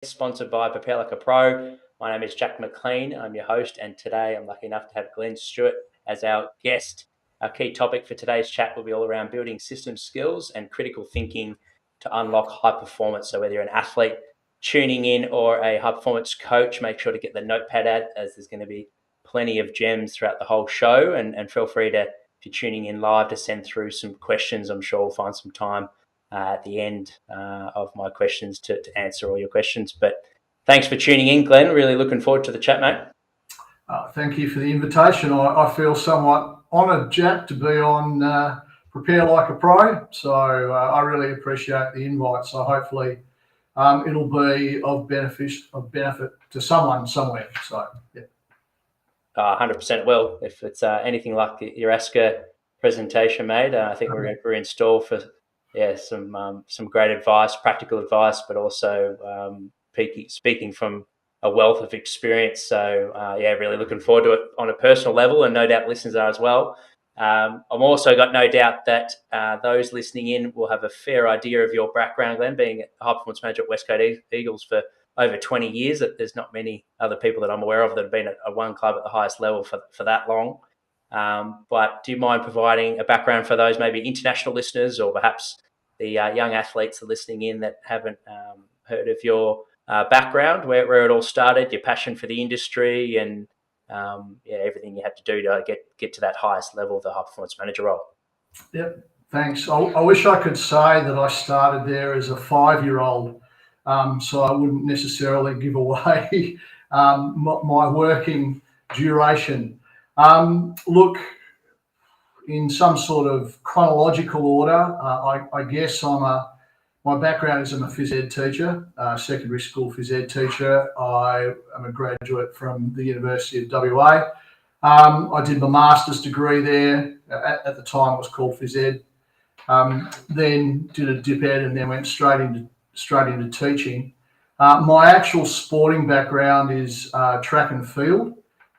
sponsored by Prepare Like a Pro. My name is Jack McLean. I'm your host, and today I'm lucky enough to have Glenn Stewart as our guest. Our key topic for today's chat will be all around building system skills and critical thinking to unlock high performance. So whether you're an athlete tuning in or a high performance coach, make sure to get the notepad out, as there's going to be plenty of gems throughout the whole show. And feel free to, if you're tuning in live, to send through some questions. I'm sure we'll find some time at the end of my questions to answer all your questions. But thanks for tuning in, Glenn. Really looking forward to the chat, mate. Thank you for the invitation. I feel somewhat honoured, Jack, to be on Prepare Like a Pro. So I really appreciate the invite. So hopefully it'll be of benefit to someone somewhere. So yeah. 100% will. If it's anything like your ASCA presentation, mate, I think we're in store for some great advice, practical advice, but also speaking from a wealth of experience. So really looking forward to it on a personal level, and no doubt listeners are as well. I've also got no doubt that those listening in will have a fair idea of your background, Glenn, being a high performance manager at West Coast Eagles for over 20 years. That there's not many other people that I'm aware of that have been at one club at the highest level for that long. But do you mind providing a background for those maybe international listeners, or perhaps the young athletes that are listening in that haven't heard of your background, where it all started, your passion for the industry, and everything you had to do to get to that highest level of the high performance manager role? Yep, thanks. I wish I could say that I started there as a 5-year-old, so I wouldn't necessarily give away my working duration. Look, in some sort of chronological order, I guess my background is I'm a phys ed teacher, secondary school phys ed teacher. I am a graduate from the University of WA. I did my master's degree there. At the time, it was called phys ed. Then did a dip ed, and then went straight into teaching. My actual sporting background is track and field.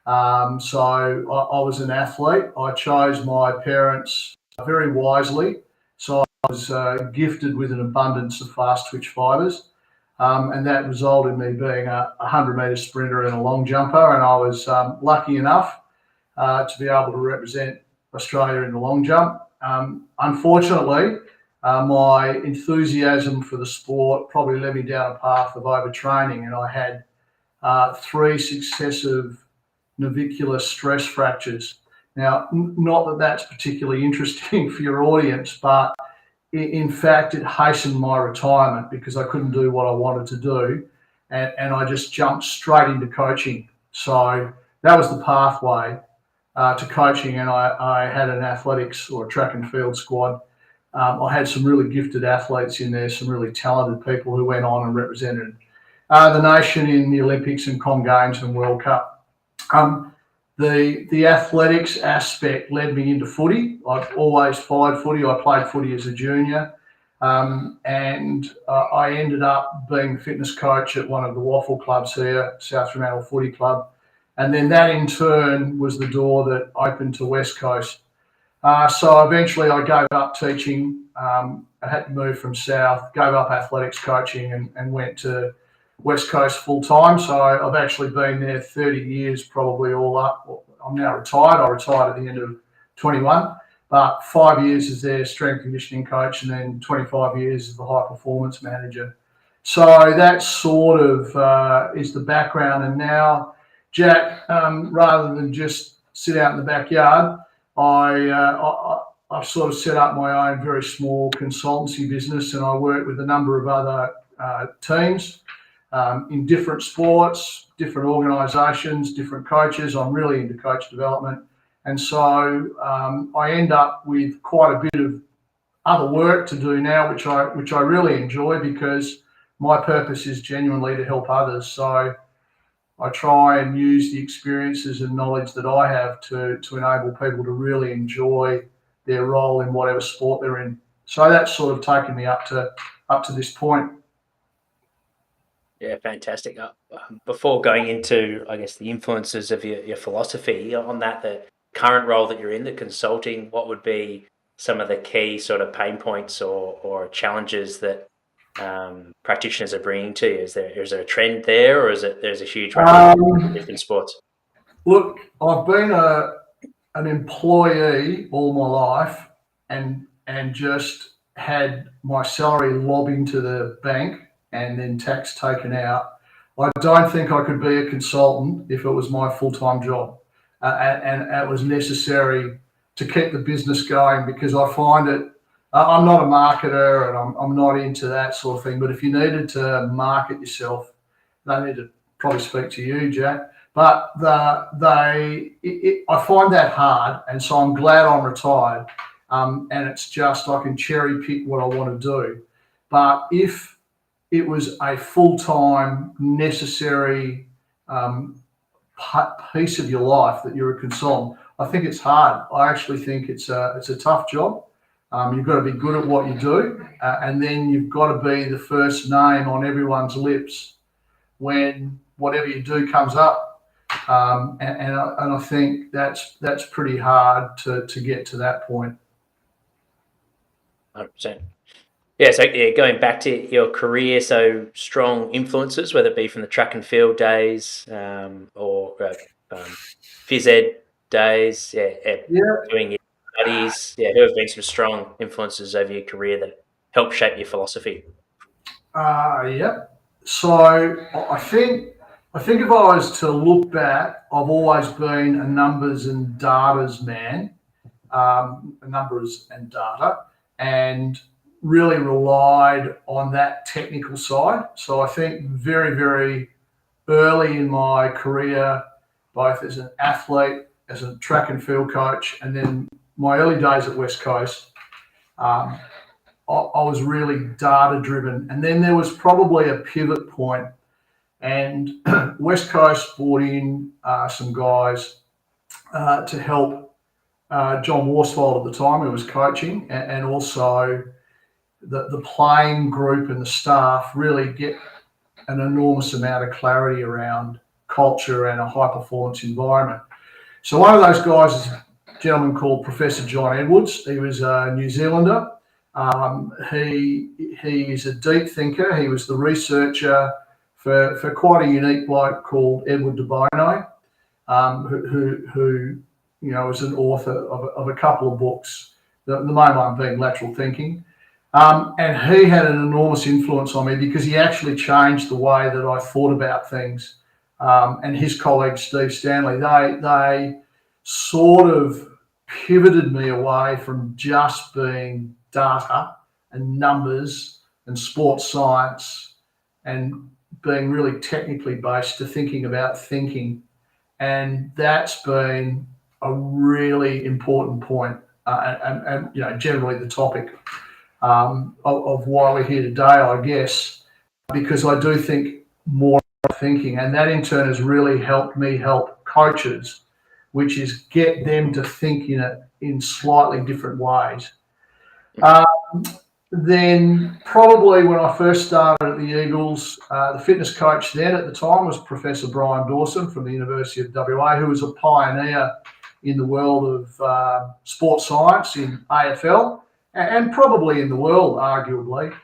So I was an athlete. I chose my parents very wisely. So I was gifted with an abundance of fast twitch fibres, and that resulted in me being a 100-metre sprinter and a long jumper. And I was lucky enough to be able to represent Australia in the long jump. Unfortunately, my enthusiasm for the sport probably led me down a path of overtraining, and I had 3 successive navicular stress fractures. Now, not that that's particularly interesting for your audience, but in fact, it hastened my retirement because I couldn't do what I wanted to do, and I just jumped straight into coaching. So that was the pathway to coaching, and I had an athletics or a track and field squad. I had some really gifted athletes in there, some really talented people who went on and represented the nation in the Olympics and Com Games and World Cup. The athletics aspect led me into footy. I've always followed footy. I played footy as a junior, and I ended up being fitness coach at one of the waffle clubs here, South Fremantle Footy Club. And then that in turn was the door that opened to West Coast. So eventually I gave up teaching. I had to move from South, gave up athletics coaching, and went to West Coast full time. So I've actually been there 30 years, probably all up. I'm now retired. I retired at the end of 21, but 5 years as their strength conditioning coach, and then 25 years as the high performance manager. So that sort of is the background. And now, Jack, rather than just sit out in the backyard, I've sort of set up my own very small consultancy business, and I work with a number of other teams in different sports, different organisations, different coaches. I'm really into coach development. And so I end up with quite a bit of other work to do now, which I really enjoy, because my purpose is genuinely to help others. So I try and use the experiences and knowledge that I have to enable people to really enjoy their role in whatever sport they're in. So that's sort of taken me up to this point. Yeah, fantastic. Before going into, I guess, the influences of your philosophy on that, the current role that you're in, the consulting, what would be some of the key sort of pain points or challenges that practitioners are bringing to you? Is there a trend there, or is it there's a huge range of different sports? Look, I've been an employee all my life, and just had my salary lobbed into the bank and then tax taken out. I don't think I could be a consultant if it was my full-time job, and it was necessary to keep the business going, because I find it. I'm not a marketer, and I'm not into that sort of thing. But if you needed to market yourself, they need to probably speak to you, Jack. But I find that hard, and so I'm glad I'm retired. And it's just I can cherry pick what I want to do. But if it was a full-time necessary piece of your life that you're a consultant, I think it's hard. I actually think it's a tough job. You've got to be good at what you do, and then you've got to be the first name on everyone's lips when whatever you do comes up. And I think that's pretty hard to get to that point. 100%. Yeah, so going back to your career, so strong influences, whether it be from the track and field days or phys ed days, doing your studies, who have been some strong influences over your career that help shape your philosophy? So I think if I was to look back, I've always been a numbers and data's man, numbers and data, and really relied on that technical side. So I think very, very early in my career, both as an athlete, as a track and field coach, and then my early days at West Coast, I was really data driven. And then there was probably a pivot point, and West Coast brought in some guys to help John Worsfold at the time, who was coaching, and also the playing group and the staff really get an enormous amount of clarity around culture and a high performance environment. So one of those guys is a gentleman called Professor John Edwards. He was a New Zealander. He is a deep thinker. He was the researcher for quite a unique bloke called Edward de Bono, who is an author of a couple of books, the main one being Lateral Thinking. And he had an enormous influence on me because he actually changed the way that I thought about things. And his colleague, Steve Stanley, they sort of pivoted me away from just being data and numbers and sports science and being really technically based to thinking about thinking. And that's been a really important point, and generally the topic of why we're here today, I guess, because I do think more thinking, and that in turn has really helped me help coaches, which is get them to think in slightly different ways. Then probably when I first started at the Eagles, the fitness coach then at the time was Professor Brian Dawson from the University of WA, who was a pioneer in the world of sports science in AFL and probably in the world, arguably.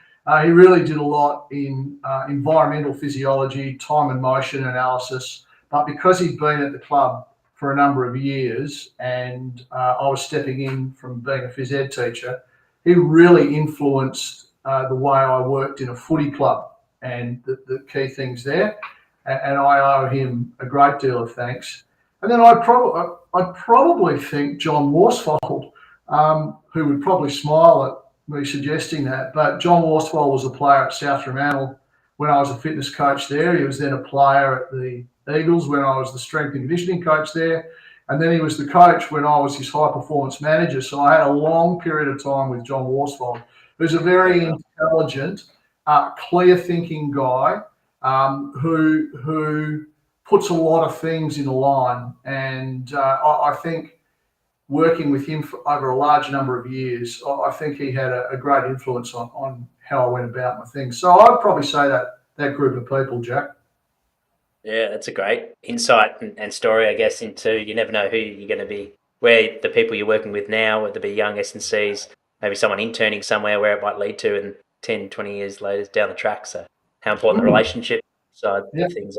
He really did a lot in environmental physiology, time and motion analysis, but because he'd been at the club for a number of years and I was stepping in from being a phys ed teacher, he really influenced the way I worked in a footy club and the key things there. And I owe him a great deal of thanks. And then I'd probably think John Worsfold, who would probably smile at me suggesting that. But John Worsfold was a player at South Fremantle when I was a fitness coach there. He was then a player at the Eagles when I was the strength and conditioning coach there. And then he was the coach when I was his high performance manager. So I had a long period of time with John Worsfold, who's a very intelligent, clear thinking guy who puts a lot of things in a line. And I think working with him for over a large number of years, I think he had a great influence on how I went about my things. So I'd probably say that group of people, Jack. Yeah, that's a great insight and story, I guess, into you never know who you're going to be, where the people you're working with now, whether it be young S&Cs, maybe someone interning somewhere, where it might lead to. And 10, 20 years later down the track. So how important the relationship side of things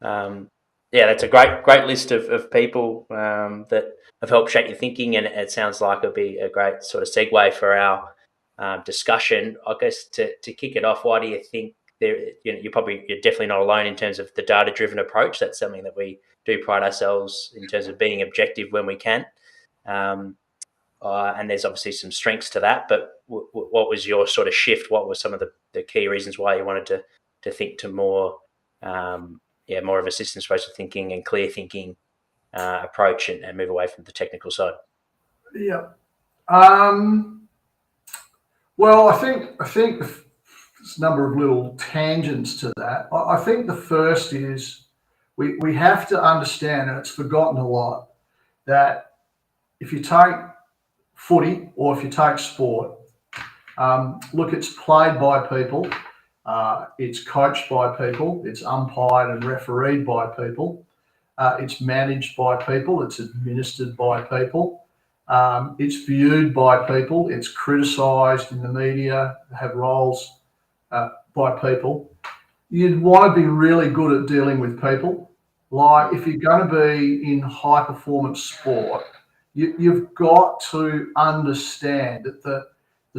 are. That's a great list of people that have helped shape your thinking, and it sounds like it'll be a great sort of segue for our discussion. I guess to kick it off, why do you think you're definitely not alone in terms of the data-driven approach? That's something that we do pride ourselves in terms of being objective when we can. And there's obviously some strengths to that, but what was your sort of shift? What were some of the key reasons why you wanted to think to more more of a systems-based thinking and clear thinking approach and move away from the technical side? Yeah. Well, I think there's a number of little tangents to that. I think the first is we have to understand, and it's forgotten a lot, that if you take footy or if you take sport, look, it's played by people, it's coached by people, it's umpired and refereed by people, it's managed by people, it's administered by people, it's viewed by people, it's criticised in the media, have roles by people. You'd want to be really good at dealing with people. Like if you're going to be in high performance sport, you've got to understand that the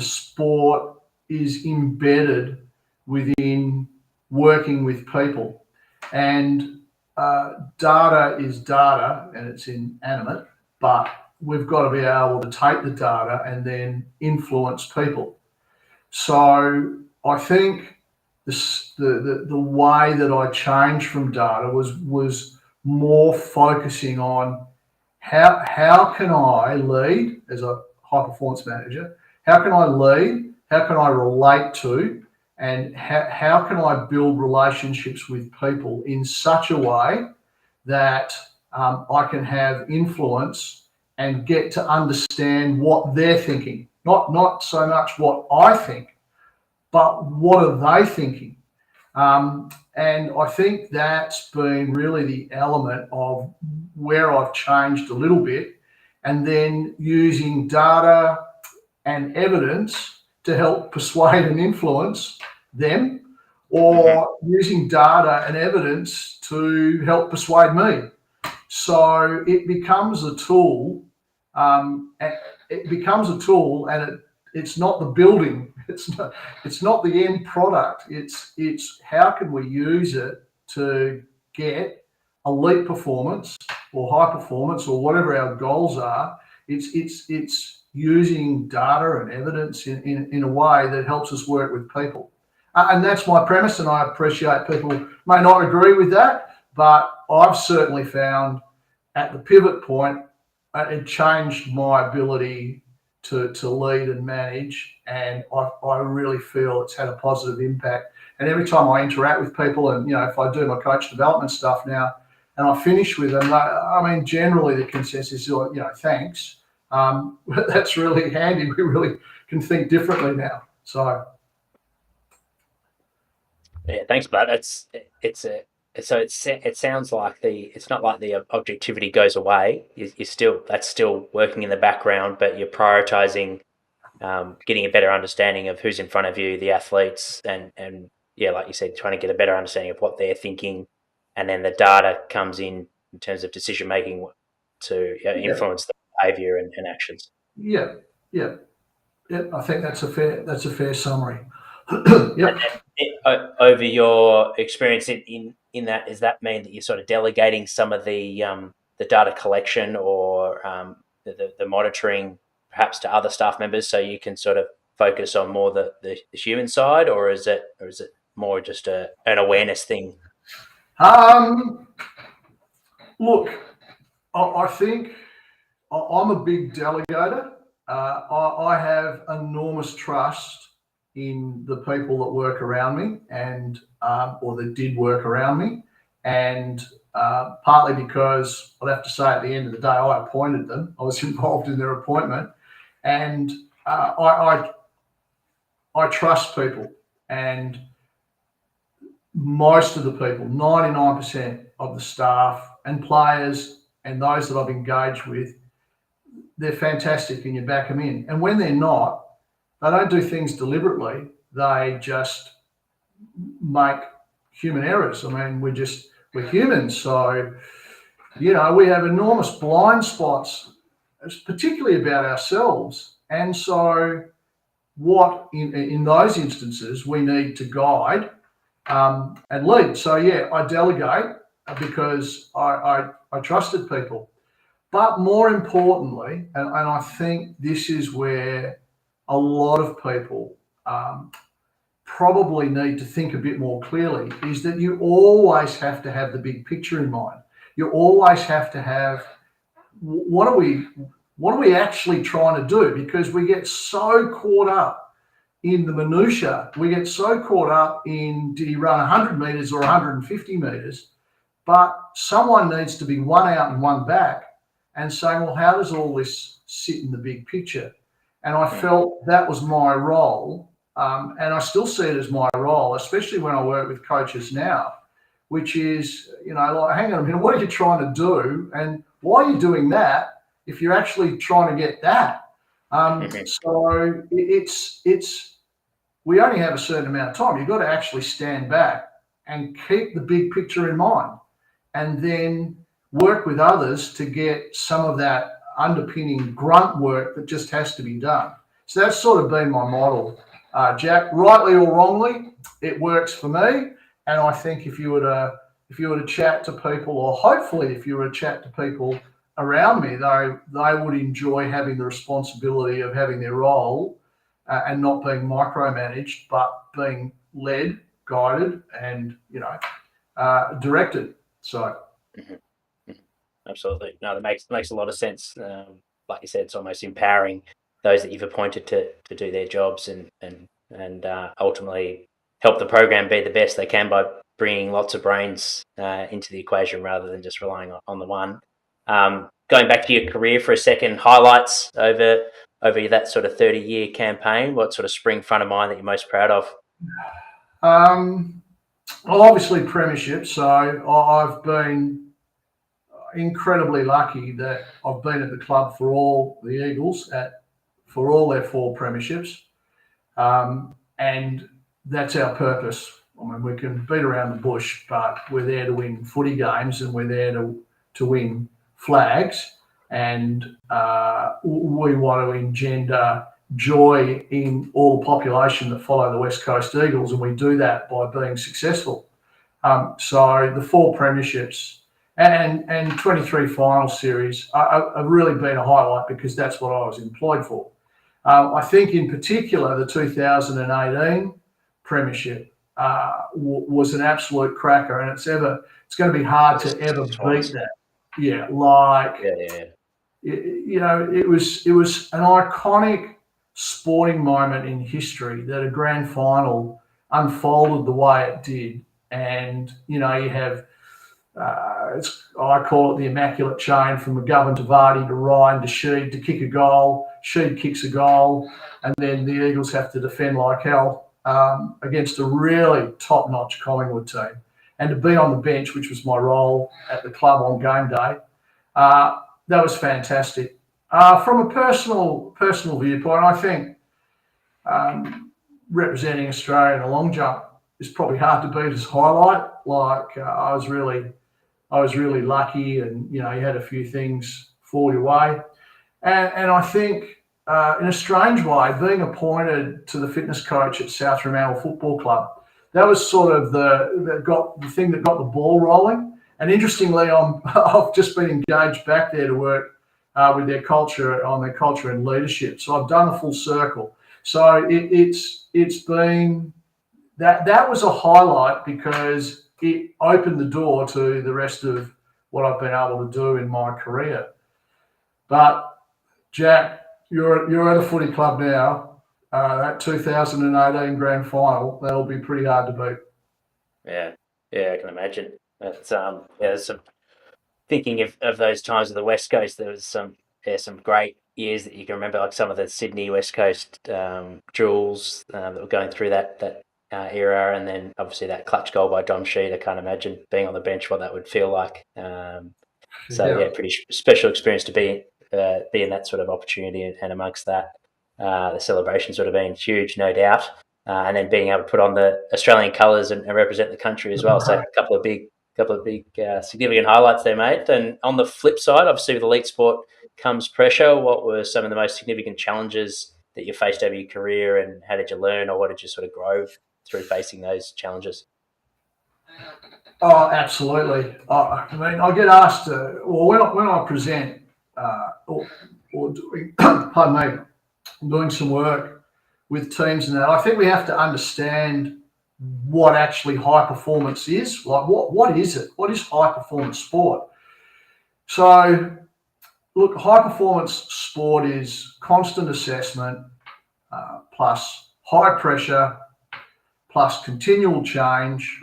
sport is embedded within working with people. And data is data and it's inanimate, but we've got to be able to take the data and then influence people. So I think the way that I changed from data was more focusing on how can I lead as a high performance manager? How can I lead? How can I relate to? And how can I build relationships with people in such a way that I can have influence and get to understand what they're thinking? Not so much what I think, but what are they thinking? And I think that's been really the element of where I've changed a little bit, and then using data and evidence to help persuade and influence them, or using data and evidence to help persuade me. So it becomes a tool. And it's not the building. It's not the end product. It's how can we use it to get elite performance or high performance or whatever our goals are. It's using data and evidence in a way that helps us work with people. And that's my premise, and I appreciate people may not agree with that, but I've certainly found at the pivot point, it changed my ability to lead and manage, and I really feel it's had a positive impact. And every time I interact with people, and if I do my coach development stuff now, and I finish with them, generally the consensus is, thanks. That's really handy. We really can think differently now. So. Yeah, thanks, Bud. It sounds like it's not like the objectivity goes away. That's still working in the background, but you're prioritizing getting a better understanding of who's in front of you, the athletes, and like you said, trying to get a better understanding of what they're thinking, and then the data comes in terms of decision making to influence the behaviour and actions. Yeah. I think that's a fair summary. Yep. Over your experience in that, does that mean that you're sort of delegating some of the data collection or the monitoring perhaps to other staff members so you can sort of focus on more the human side, or is it more just an awareness thing? Look, I think I'm a big delegator. I have enormous trust in the people that work around me and or that did work around me, and partly because I'd have to say at the end of the day I appointed them. I was involved in their appointment, and I trust people, and most of the people, 99% of the staff and players and those that I've engaged with, they're fantastic and you back them in. And when they're not, they don't do things deliberately. they just make human errors. I mean, we're humans, so we have enormous blind spots, particularly about ourselves. And so, what in those instances we need to guide and lead. So yeah, I delegate because I trusted people. But more importantly, and I think this is where a lot of people probably need to think a bit more clearly, is that you always have to have the big picture in mind. You always have to have, what are we actually trying to do? Because we get so caught up in the minutiae. We get so caught up in, did he run 100 metres or 150 metres? But someone needs to be one out and one back and saying, well, how does all this sit in the big picture? And I felt that was my role. And I still see it as my role, especially when I work with coaches now, which is, like, hang on a minute, what are you trying to do? And why are you doing that if you're actually trying to get that? So we only have a certain amount of time. You've got to actually stand back and keep the big picture in mind, and then work with others to get some of that underpinning grunt work that just has to be done. So that's sort of been my model, Jack. Rightly or wrongly, it works for me. And I think if you were to chat to people, or hopefully if you were to chat to people around me, they would enjoy having the responsibility of having their role and not being micromanaged, but being led, guided, and directed. So. Absolutely. No, that makes a lot of sense. Like you said, it's almost empowering those that you've appointed to do their jobs and ultimately help the program be the best they can by bringing lots of brains into the equation rather than just relying on the one. Going back to your career for a second, highlights over that sort of 30-year campaign. What sort of spring front of mind that you're most proud of? Well, obviously premiership. So I've been incredibly lucky that I've been at the club for all the Eagles for all their 4 premierships, and that's our purpose. I mean, we can beat around the bush, but we're there to win footy games, and we're there to win flags, and we want to engender joy in all the population that follow the West Coast Eagles, and we do that by being successful. So the 4 premierships and 23 final series have really been a highlight because that's what I was employed for. I think in particular the 2018 premiership was an absolute cracker, and it's going to be hard to ever beat that. Yeah, it was an iconic sporting moment in history that a grand final unfolded the way it did. And you have I call it the immaculate chain from McGovern to Vardy to Ryan to Sheed to kick a goal. Sheed kicks a goal, and then the Eagles have to defend like hell against a really top-notch Collingwood team. And to be on the bench, which was my role at the club on game day, that was fantastic. From a personal viewpoint, I think representing Australia in a long jump is probably hard to beat as a highlight. I was really lucky, and you had a few things fall your way, and I think in a strange way, being appointed to the fitness coach at South Fremantle Football Club, that was sort of the thing that got the ball rolling. And interestingly, I've just been engaged back there to work with their culture and leadership. So I've done a full circle. So it's been that was a highlight because it opened the door to the rest of what I've been able to do in my career. But Jack, you're at a footy club now. That 2018 grand final, that'll be pretty hard to beat. Yeah, I can imagine. That's there's some thinking of those times of the West Coast. There was some great years that you can remember, like some of the Sydney West Coast jewels that were going through that era, and then obviously that clutch goal by Dom Sheed. I can't imagine being on the bench what that would feel like. Pretty special experience to be in that sort of opportunity, and amongst that, the celebrations would have been huge, no doubt. and then being able to put on the Australian colours and represent the country as well. So a couple of big significant highlights there, mate. And on the flip side, obviously with elite sport comes pressure. What were some of the most significant challenges that you faced over your career, and how did you learn, or what did you sort of grow through facing those challenges? Oh, absolutely. I mean, I get asked, when I present or doing, pardon me, doing some work with teams and that, I think we have to understand what actually high performance is. Like, what is it? What is high performance sport? So, look, high performance sport is constant assessment plus high pressure plus continual change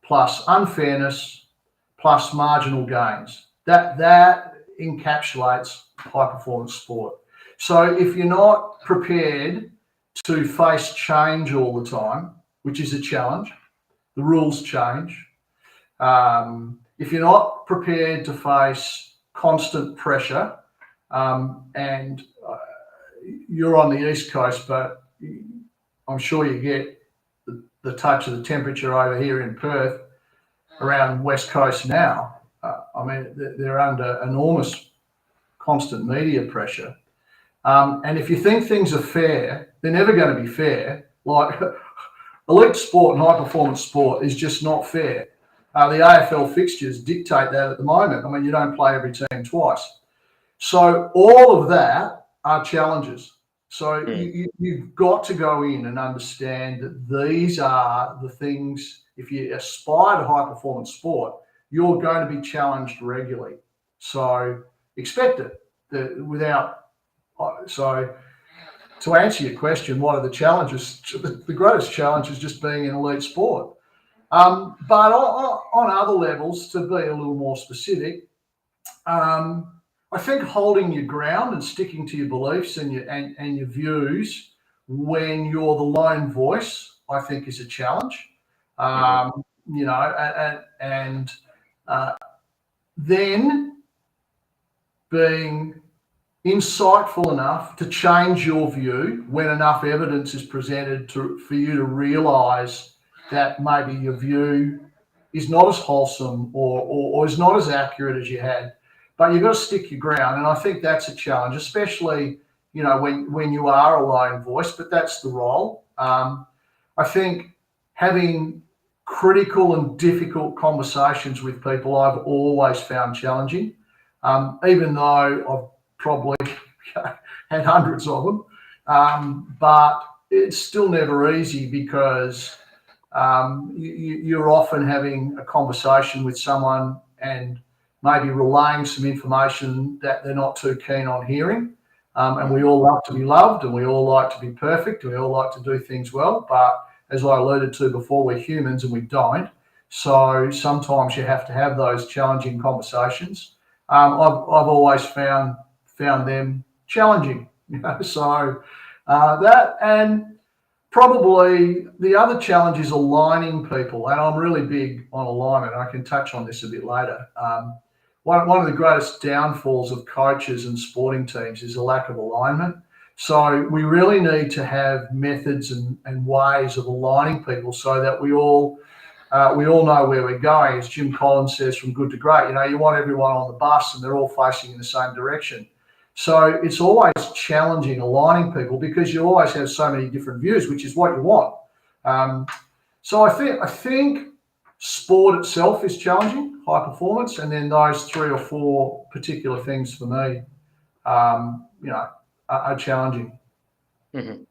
plus unfairness plus marginal gains. That encapsulates high performance sport. So if you're not prepared to face change all the time, which is a challenge, the rules change. If you're not prepared to face constant pressure, and you're on the East Coast, but I'm sure you get the touch of the temperature over here in Perth around West Coast now. I mean, they're under enormous constant media pressure. And if you think things are fair, they're never going to be fair. Like, elite sport and high performance sport is just not fair. The AFL fixtures dictate that at the moment. I mean, you don't play every team twice. So all of that are challenges. So you've got to go in and understand that these are the things. If you aspire to high performance sport, you're going to be challenged regularly. So expect it. So to answer your question, what are the challenges? The greatest challenge is just being in elite sport. But on other levels, to be a little more specific, I think holding your ground and sticking to your beliefs and your views when you're the lone voice, I think, is a challenge. You know, and then being insightful enough to change your view when enough evidence is presented for you to realise that maybe your view is not as wholesome or is not as accurate as you had. But you've got to stick your ground, and I think that's a challenge, especially, you know, when you are a lone voice. But that's the role. I think having critical and difficult conversations with people, I've always found challenging, even though I've probably had hundreds of them. But it's still never easy because you're often having a conversation with someone and maybe relaying some information that they're not too keen on hearing. And we all like to be loved, and we all like to be perfect, and we all like to do things well. But as I alluded to before, we're humans and we don't. So sometimes you have to have those challenging conversations. I've always found them challenging. You know? So that, and probably the other challenge is aligning people. And I'm really big on alignment. I can touch on this a bit later. One of the greatest downfalls of coaches and sporting teams is a lack of alignment. So we really need to have methods and ways of aligning people so that we all know where we're going. As Jim Collins says, from good to great, you know, you want everyone on the bus and they're all facing in the same direction. So it's always challenging aligning people because you always have so many different views, which is what you want. So I think sport itself is challenging, high performance, and then those 3 or 4 particular things for me, you know, are challenging. Mm-hmm.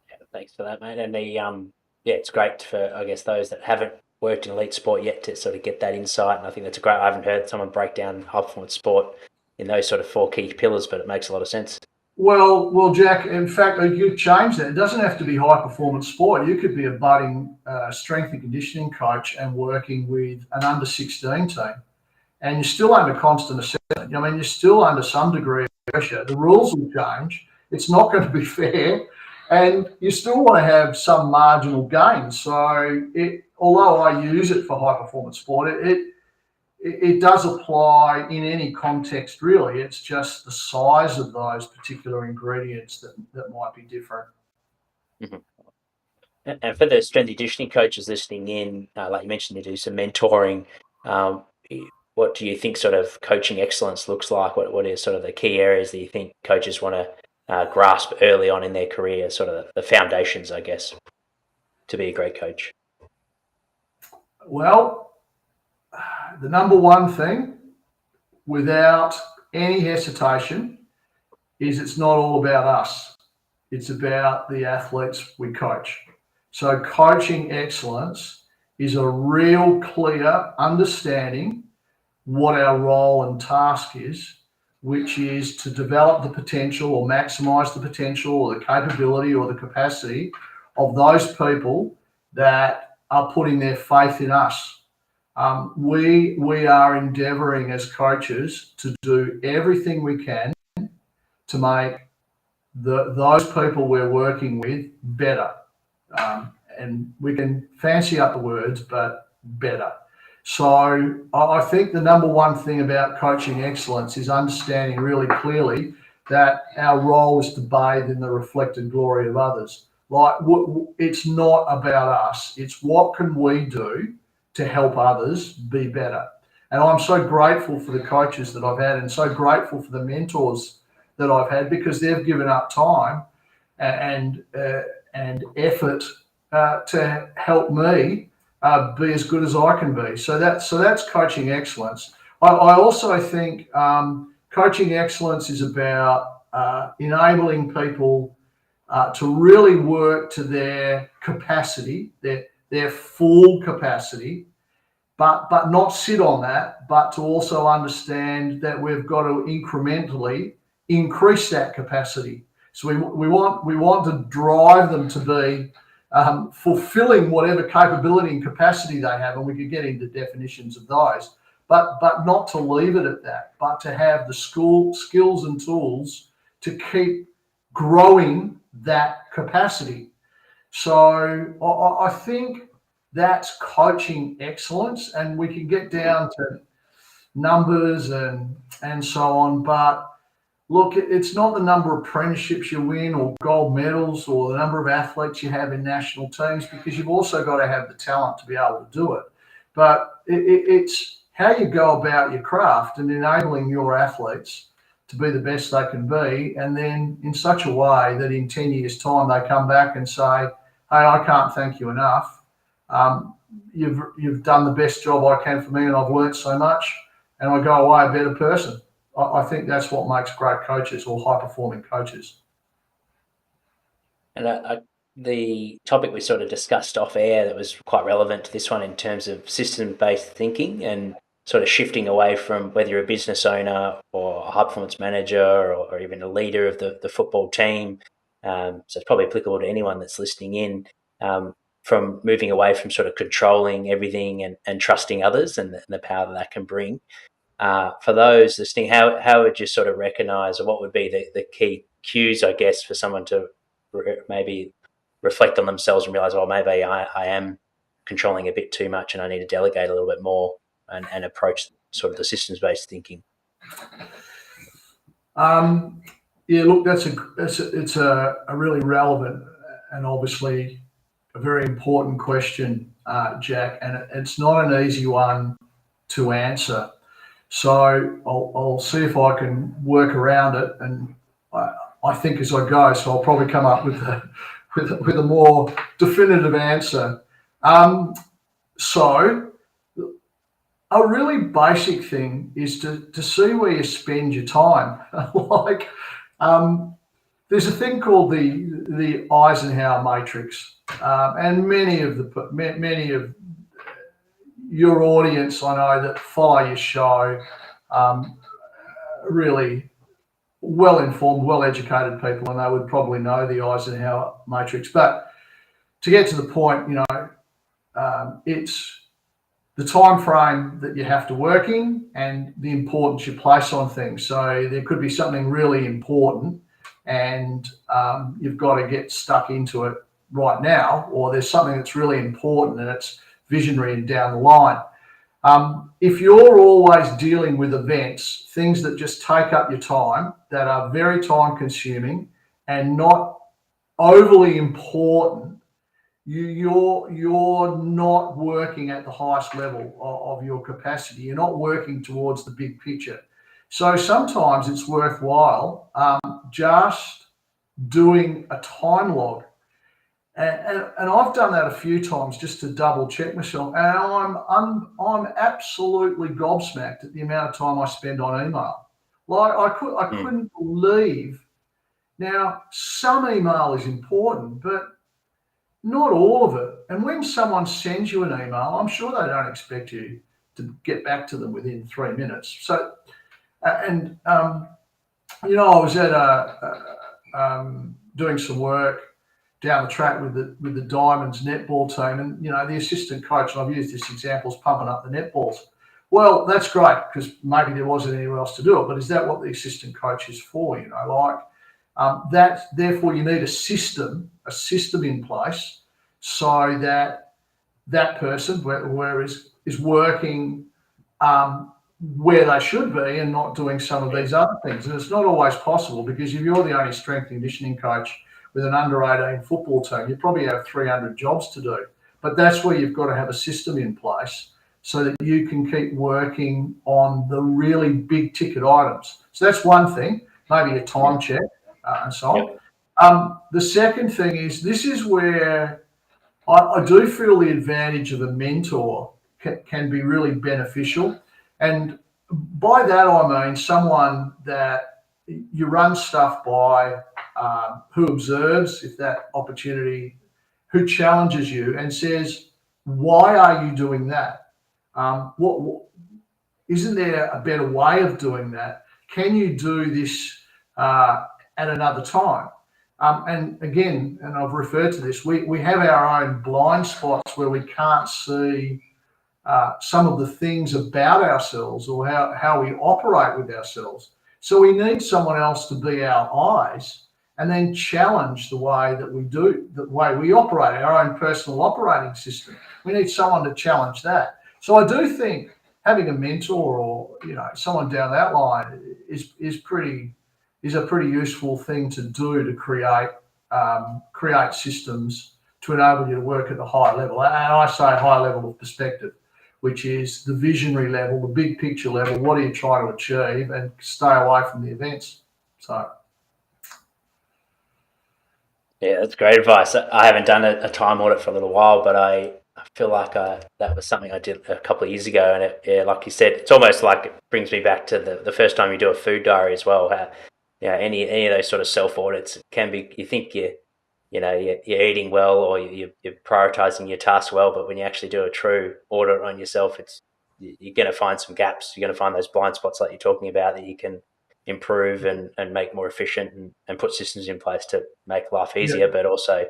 Yeah, thanks for that, mate. And it's great for, I guess, those that haven't worked in elite sport yet to sort of get that insight. And I think that's a great. I haven't heard someone break down high performance sport in those sort of 4 key pillars, but it makes a lot of sense. Well, Jack, in fact, you change that. It doesn't have to be high performance sport. You could be a budding strength and conditioning coach and working with an under 16 team, and you're still under constant assessment. I mean, you're still under some degree of pressure. The rules will change. It's not going to be fair, and you still want to have some marginal gain. So, although I use it for high performance sport, it does apply in any context, really. It's just the size of those particular ingredients that might be different. Mm-hmm. And for the strength and conditioning coaches listening in, like you mentioned, you do some mentoring. Um, what do you think sort of coaching excellence looks like? What are sort of the key areas that you think coaches want to grasp early on in their career, sort of the foundations, I guess, to be a great coach? Well, the number one thing, without any hesitation, is it's not all about us. It's about the athletes we coach. So coaching excellence is a real clear understanding what our role and task is, which is to develop the potential or maximize the potential or the capability or the capacity of those people that are putting their faith in us. We are endeavoring as coaches to do everything we can to make those people we're working with better. And we can fancy up the words, but better. So I think the number one thing about coaching excellence is understanding really clearly that our role is to bathe in the reflected glory of others. Like, it's not about us. It's what can we do to help others be better. And I'm so grateful for the coaches that I've had, and so grateful for the mentors that I've had, because they've given up time and effort to help me be as good as I can be. So that's coaching excellence. I also think coaching excellence is about enabling people to really work to their capacity, their full capacity, but not sit on that, but to also understand that we've got to incrementally increase that capacity. So we want to drive them to be fulfilling whatever capability and capacity they have, and we could get into definitions of those, but not to leave it at that, but to have the skills and tools to keep growing that capacity. So I think that's coaching excellence, and we can get down to numbers and so on, but look, it's not the number of apprenticeships you win or gold medals or the number of athletes you have in national teams, because you've also got to have the talent to be able to do it. But it's how you go about your craft and enabling your athletes to be the best they can be, and then in such a way that in 10 years' time they come back and say, hey, I can't thank you enough. You've done the best job I can for me, and I've learnt so much, and I go away a better person. I think that's what makes great coaches or high-performing coaches. And the topic we sort of discussed off air that was quite relevant to this one in terms of system-based thinking and sort of shifting away from whether you're a business owner or a high-performance manager or even a leader of the football team. So it's probably applicable to anyone that's listening in, from moving away from sort of controlling everything and trusting others and the power that can bring. For those listening, how would you sort of recognise, or what would be the key cues, I guess, for someone to maybe reflect on themselves and realise, well, maybe I am controlling a bit too much and I need to delegate a little bit more and approach sort of the systems-based thinking? Yeah, look, it's a really relevant and obviously a very important question, Jack, and it's not an easy one to answer. So I'll see if I can work around it, and I think as I go, so I'll probably come up with a more definitive answer. So a really basic thing is to see where you spend your time. Like, there's a thing called the Eisenhower matrix, and many of your audience, I know, that follow your show, really well-informed, well-educated people, and they would probably know the Eisenhower matrix. But to get to the point, it's the time frame that you have to work in and the importance you place on things. So there could be something really important, and you've got to get stuck into it right now, or there's something that's really important and it's visionary and down the line. If you're always dealing with events, things that just take up your time, that are very time consuming and not overly important, you're not working at the highest level of your capacity. You're not working towards the big picture. So sometimes it's worthwhile just doing a time log. And I've done that a few times just to double check myself. And I'm absolutely gobsmacked at the amount of time I spend on email. Like I couldn't believe. Now, some email is important, but not all of it. And when someone sends you an email, I'm sure they don't expect you to get back to them within 3 minutes. So, you know, I was at doing some work down the track with the Diamonds netball team, and you know, the assistant coach, and I've used this example, is pumping up the netballs. Well, that's great because maybe there wasn't anywhere else to do it, but is that what the assistant coach is for? You know, like therefore you need a system in place so that that person, where is working where they should be and not doing some of these other things. And it's not always possible, because if you're the only strength and conditioning coach with an under 18 football team, you probably have 300 jobs to do. But that's where you've got to have a system in place so that you can keep working on the really big ticket items. So that's one thing, maybe a time check and so on. The second thing is, this is where I do feel the advantage of a mentor can be really beneficial. And by that I mean someone that you run stuff by, who observes if that opportunity, who challenges you and says, why are you doing that? What isn't there a better way of doing that? Can you do this at another time? And again, and I've referred to this, we have our own blind spots where we can't see some of the things about ourselves or how we operate with ourselves. So we need someone else to be our eyes and then challenge the way that we do, the way we operate, our own personal operating system. We need someone to challenge that. So I do think having a mentor or, you know, someone down that line is a pretty useful thing to do to create systems to enable you to work at the high level. And I say high level of perspective, which is the visionary level, the big picture level. What are you trying to achieve, and stay away from the events. So. Yeah, that's great advice. I haven't done a time audit for a little while, but I feel like that was something I did a couple of years ago. And like you said, it's almost like it brings me back to the first time you do a food diary as well. Any of those sort of self audits can be, you think you're eating well or you're prioritizing your tasks well, but when you actually do a true audit on yourself, you're going to find some gaps. You're going to find those blind spots like you're talking about that you can improve and make more efficient and put systems in place to make life easier, but also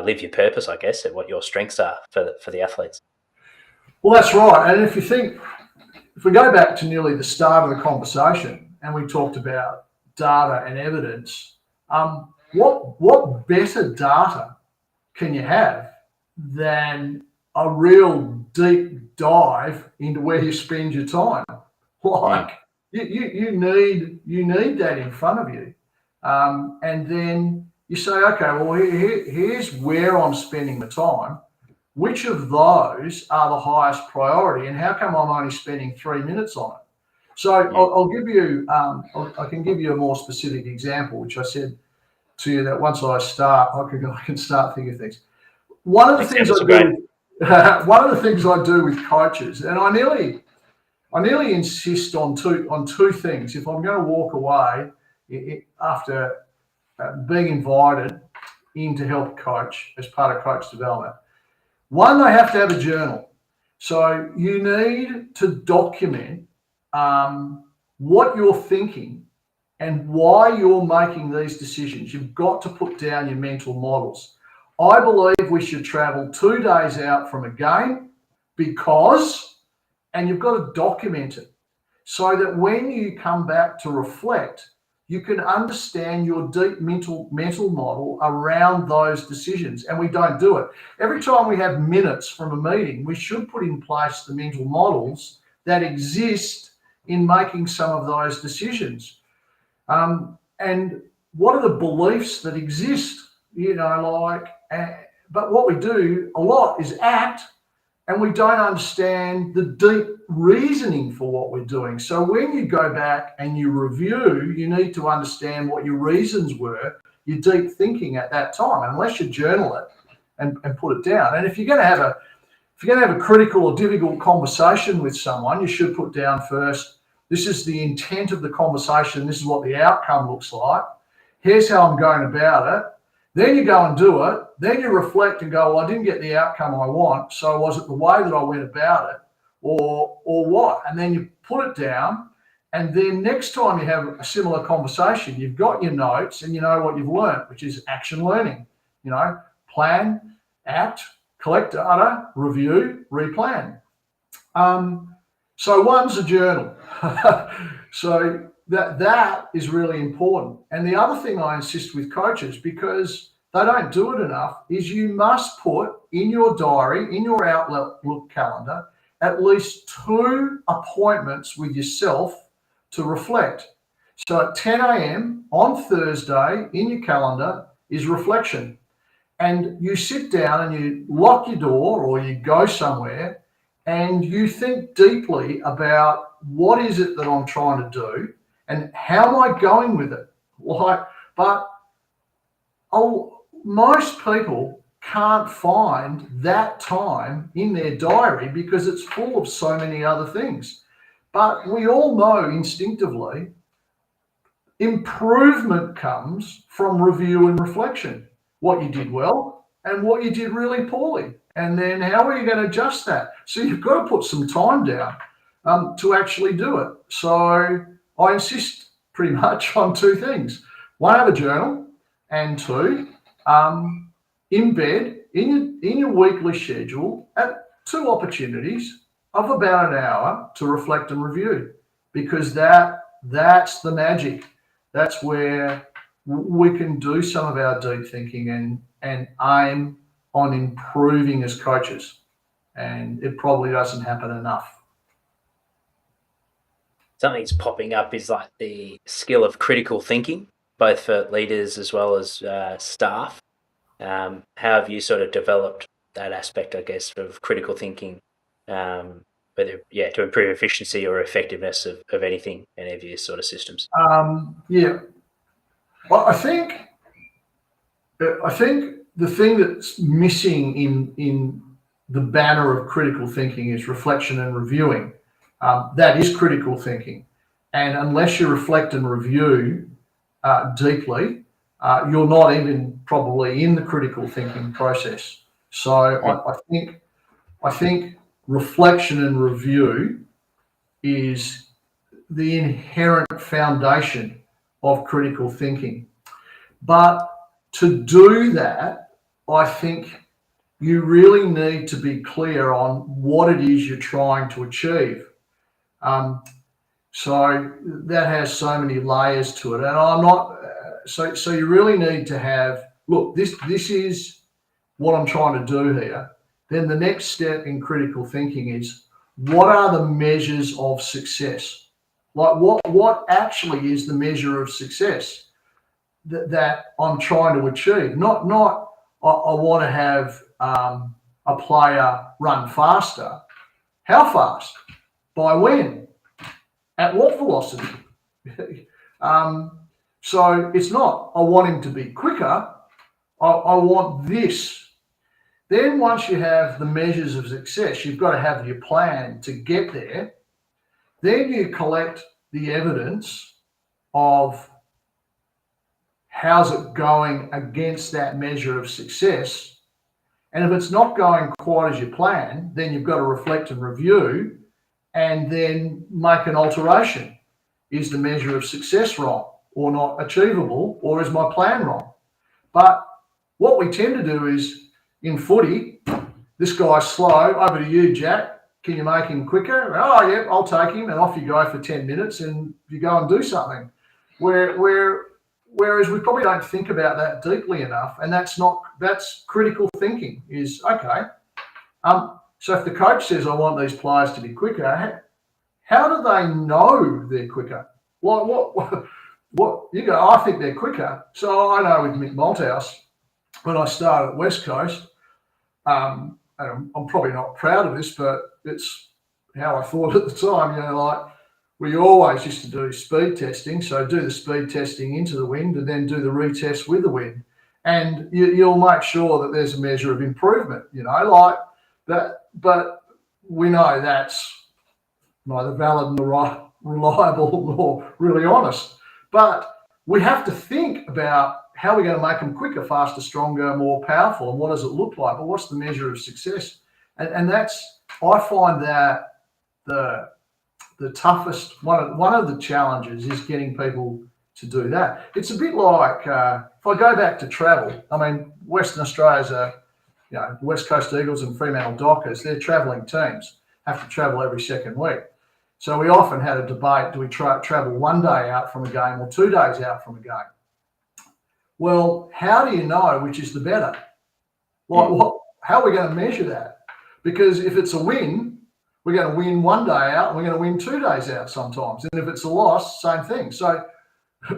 live your purpose, I guess, at what your strengths are for the athletes. Well, that's right. And if we go back to nearly the start of the conversation and we talked about data and evidence, what better data can you have than a real deep dive into where you spend your time? Like, you need that in front of you, and then you say, okay, well, here's where I'm spending the time. Which of those are the highest priority, and how come I'm only spending 3 minutes on it? So I'll give you, I can give you a more specific example, which I said to you that once I start, I can start thinking of things. One of the things I do with coaches, and I nearly insist on two things. If I'm going to walk away after being invited in to help coach as part of coach development, one, they have to have a journal. So you need to document what you're thinking and why you're making these decisions. You've got to put down your mental models. I believe we should travel 2 days out from a game because, and you've got to document it so that when you come back to reflect, you can understand your deep mental model around those decisions. And we don't do it. Every time we have minutes from a meeting, we should put in place the mental models that exist in making some of those decisions. And what are the beliefs that exist? but what we do a lot is act, and we don't understand the deep reasoning for what we're doing. So when you go back and you review, you need to understand what your reasons were, your deep thinking at that time, unless you journal it and put it down. And if you're going to have a critical or difficult conversation with someone, you should put down first, this is the intent of the conversation, this is what the outcome looks like, here's how I'm going about it. Then you go and do it. Then you reflect and go, well, I didn't get the outcome I want. So was it the way that I went about it or what? And then you put it down. And then next time you have a similar conversation, you've got your notes and you know what you've learned, which is action learning. You know, plan, act, collect data, review, replan. So one's a journal. So that is really important. And the other thing I insist with coaches, because they don't do it enough, is you must put in your diary, in your Outlook calendar, at least 2 appointments with yourself to reflect. So at 10 a.m. on Thursday in your calendar is reflection. And you sit down and you lock your door or you go somewhere and you think deeply about what is it that I'm trying to do and how am I going with it? Most people can't find that time in their diary because it's full of so many other things. But we all know instinctively improvement comes from review and reflection. What you did well and what you did really poorly. And then how are you going to adjust that? So you've got to put some time down to actually do it. So I insist pretty much on 2 things. 1, have a journal, and 2, embed in your weekly schedule at 2 opportunities of about an hour to reflect and review, because that's the magic. That's where we can do some of our deep thinking and aim on improving as coaches. And it probably doesn't happen enough. Something that's popping up is like the skill of critical thinking, both for leaders as well as staff. How have you sort of developed that aspect, I guess, of critical thinking, whether to improve efficiency or effectiveness of anything, any of your sort of systems? Well, I think the thing that's missing in the banner of critical thinking is reflection and reviewing. That is critical thinking. And unless you reflect and review deeply, you're not even probably in the critical thinking process. So I think reflection and review is the inherent foundation of critical thinking. But to do that, I think you really need to be clear on what it is you're trying to achieve. So that has so many layers to it, and I'm not. So you really need to have, look, this is what I'm trying to do here. Then the next step in critical thinking is, what are the measures of success? Like what actually is the measure of success that I'm trying to achieve? Not I want to have a player run faster. How fast? By when? At what velocity? So it's not, I want him to be quicker. I want this. Then once you have the measures of success, you've got to have your plan to get there. Then you collect the evidence of how's it going against that measure of success. And if it's not going quite as you plan, then you've got to reflect and review and then make an alteration. Is the measure of success wrong or not achievable, or is my plan wrong? But what we tend to do is, in footy, this guy's slow, over to you, Jack. Can you make him quicker? Oh, yeah, I'll take him, and off you go for 10 minutes and you go and do something. Whereas we probably don't think about that deeply enough, and that's critical thinking is, okay, so if the coach says, I want these players to be quicker, how do they know they're quicker? What you go, I think they're quicker. So I know with Mick Malthouse, when I started at West Coast, and I'm probably not proud of this, but it's how I thought at the time. Like we always used to do speed testing. So do the speed testing into the wind and then do the retest with the wind. And you'll make sure that there's a measure of improvement, like that. But we know that's neither valid nor reliable nor really honest. But we have to think about how we're going to make them quicker, faster, stronger, more powerful, and what does it look like? But what's the measure of success? And that's, I find that the toughest, one of the challenges is getting people to do that. It's a bit like, if I go back to travel, I mean, Western Australia's West Coast Eagles and Fremantle Dockers, they're travelling teams, have to travel every second week. So we often had a debate, do we travel 1 day out from a game or 2 days out from a game? Well, how do you know which is the better? How are we going to measure that? Because if it's a win, we're going to win 1 day out and we're going to win 2 days out sometimes. And if it's a loss, same thing. So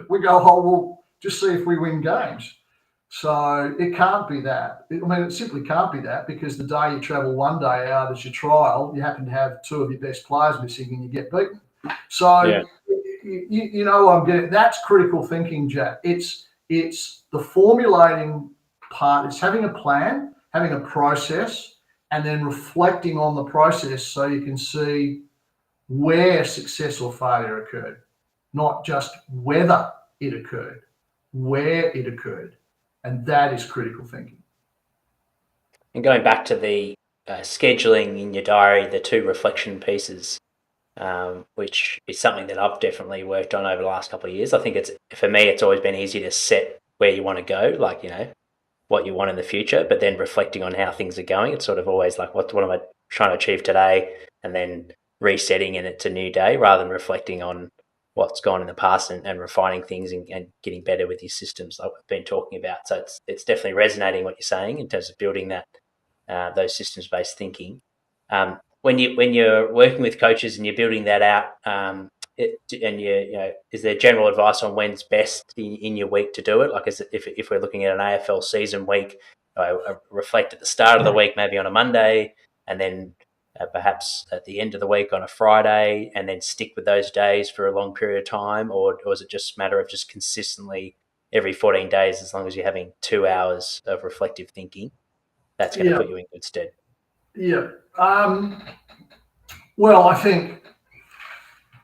we go, we'll just see if we win games. So it can't be that. It simply can't be that, because the day you travel 1 day out as your trial, you happen to have 2 of your best players missing and you get beaten. So, I'm getting, that's critical thinking, Jack. It's the formulating part. It's having a plan, having a process, and then reflecting on the process so you can see where success or failure occurred, not just whether it occurred, where it occurred. And that is critical thinking. And going back to the scheduling in your diary, the 2 reflection pieces, which is something that I've definitely worked on over the last couple of years. I think for me, it's always been easy to set where you want to go, like, what you want in the future, but then reflecting on how things are going. It's sort of always like, what am I trying to achieve today? And then resetting, and it's a new day, rather than reflecting on what's gone in the past and refining things and getting better with your systems like we've been talking about. So it's definitely resonating what you're saying in terms of building that those systems-based thinking. When you're working with coaches and you're building that out, is there general advice on when's best in your week to do it? Like, if we're looking at an AFL season week, reflect at the start of the week, maybe on a Monday, and then perhaps at the end of the week on a Friday, and then stick with those days for a long period of time? Or is it just a matter of just consistently every 14 days, as long as you're having 2 hours of reflective thinking, that's going to put you in good stead? Yeah. Well, I think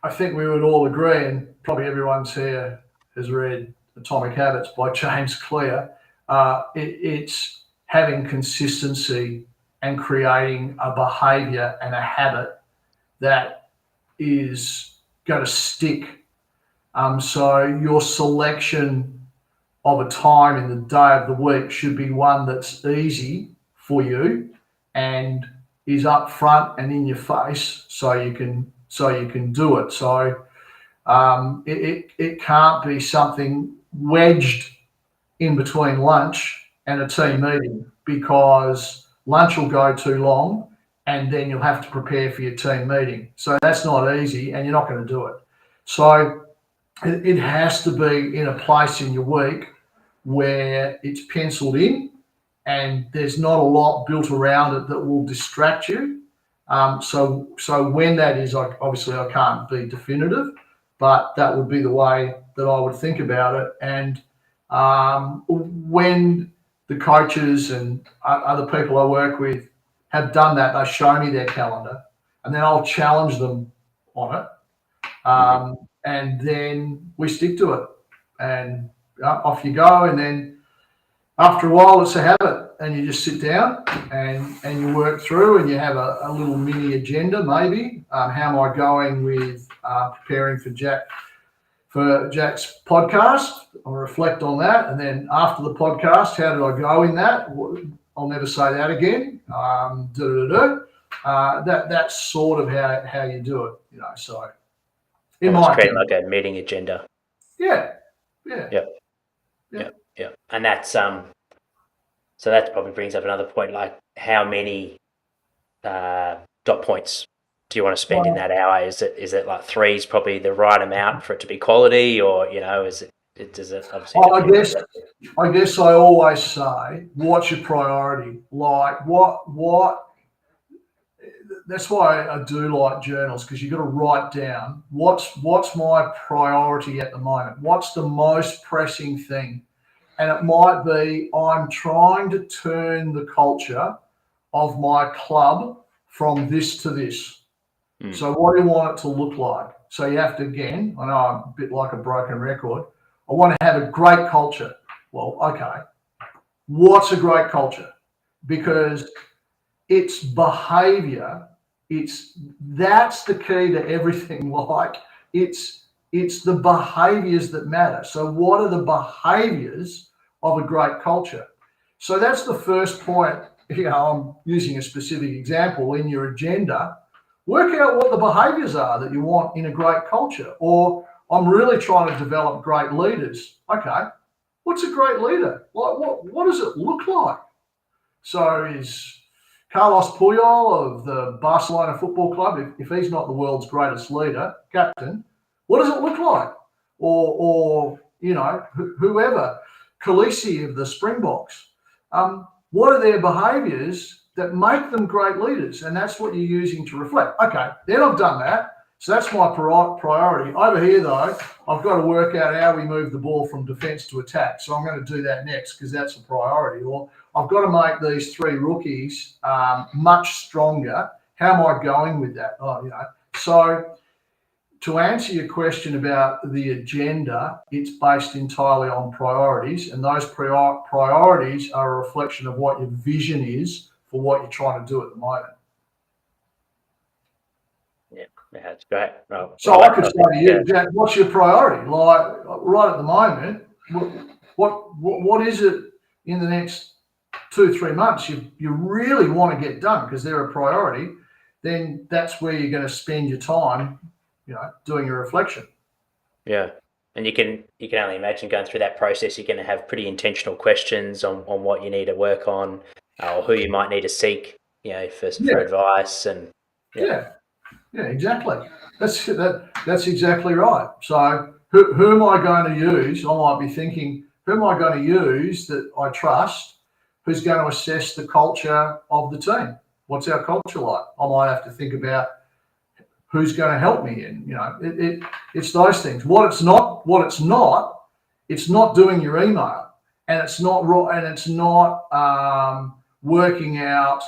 we would all agree, and probably everyone's here has read Atomic Habits by James Clear. It's having consistency and creating a behavior and a habit that is going to stick. So your selection of a time in the day of the week should be one that's easy for you and is up front and in your face, so you can do it. So it can't be something wedged in between lunch and a team meeting, because lunch will go too long and then you'll have to prepare for your team meeting. So that's not easy, and you're not going to do it. So it has to be in a place in your week where it's penciled in and there's not a lot built around it that will distract you. So when that is, obviously I can't be definitive, but that would be the way that I would think about it. And when the coaches and other people I work with have done that, they show me their calendar, and then I'll challenge them on it. And then we stick to it, and off you go. And then after a while, it's a habit, and you just sit down and you work through, and you have a little mini agenda, maybe. How am I going with preparing for Jack's podcast? I'll reflect on that. And then after the podcast, how did I go in that? I'll never say that again. That's sort of how you do it, so in my create like a meeting agenda. Yeah. And that's so that probably brings up another point, like how many dot points do you want to spend in that hour? Is it like 3 is probably the right amount for it to be quality, or is it does it obviously depend? I guess I always say, what's your priority? Like what that's why I do like journals, because you've got to write down what's my priority at the moment. What's the most pressing thing? And it might be I'm trying to turn the culture of my club from this to this. So what do you want it to look like? So you have to, again, I know I'm a bit like a broken record. I want to have a great culture. Well, okay. What's a great culture? Because it's behavior. That's the key to everything. Like it's the behaviors that matter. So what are the behaviors of a great culture? So that's the first point. I'm using a specific example in your agenda. Work out what the behaviors are that you want in a great culture. Or I'm really trying to develop great leaders. Okay, what's a great leader? What does it look like? So is Carlos Puyol of the Barcelona Football Club, if he's not the world's greatest leader, captain, what does it look like? Or whoever, Khaleesi of the Springboks, what are their behaviours that make them great leaders? And that's what you're using to reflect. Okay, then I've done that. So that's my priority. Over here, though, I've got to work out how we move the ball from defence to attack. So I'm going to do that next because that's a priority. Or I've got to make these three rookies much stronger. How am I going with that? So to answer your question about the agenda, it's based entirely on priorities, and those priorities are a reflection of what your vision is for what you're trying to do at the moment. Yeah, that's great. So I could say to you, Jack, what's your priority? Like right at the moment, what is it in the next 2-3 months you really want to get done because they're a priority? Then that's where you're going to spend your time, doing your reflection. Yeah. And you can only imagine going through that process, you're going to have pretty intentional questions on what you need to work on, or who you might need to seek, for advice. And yeah, exactly. That's exactly right. So who am I going to use? I might be thinking, who am I going to use that I trust? Who's going to assess the culture of the team? What's our culture like? I might have to think about who's going to help me in. It's those things. It's not doing your email, and it's not working out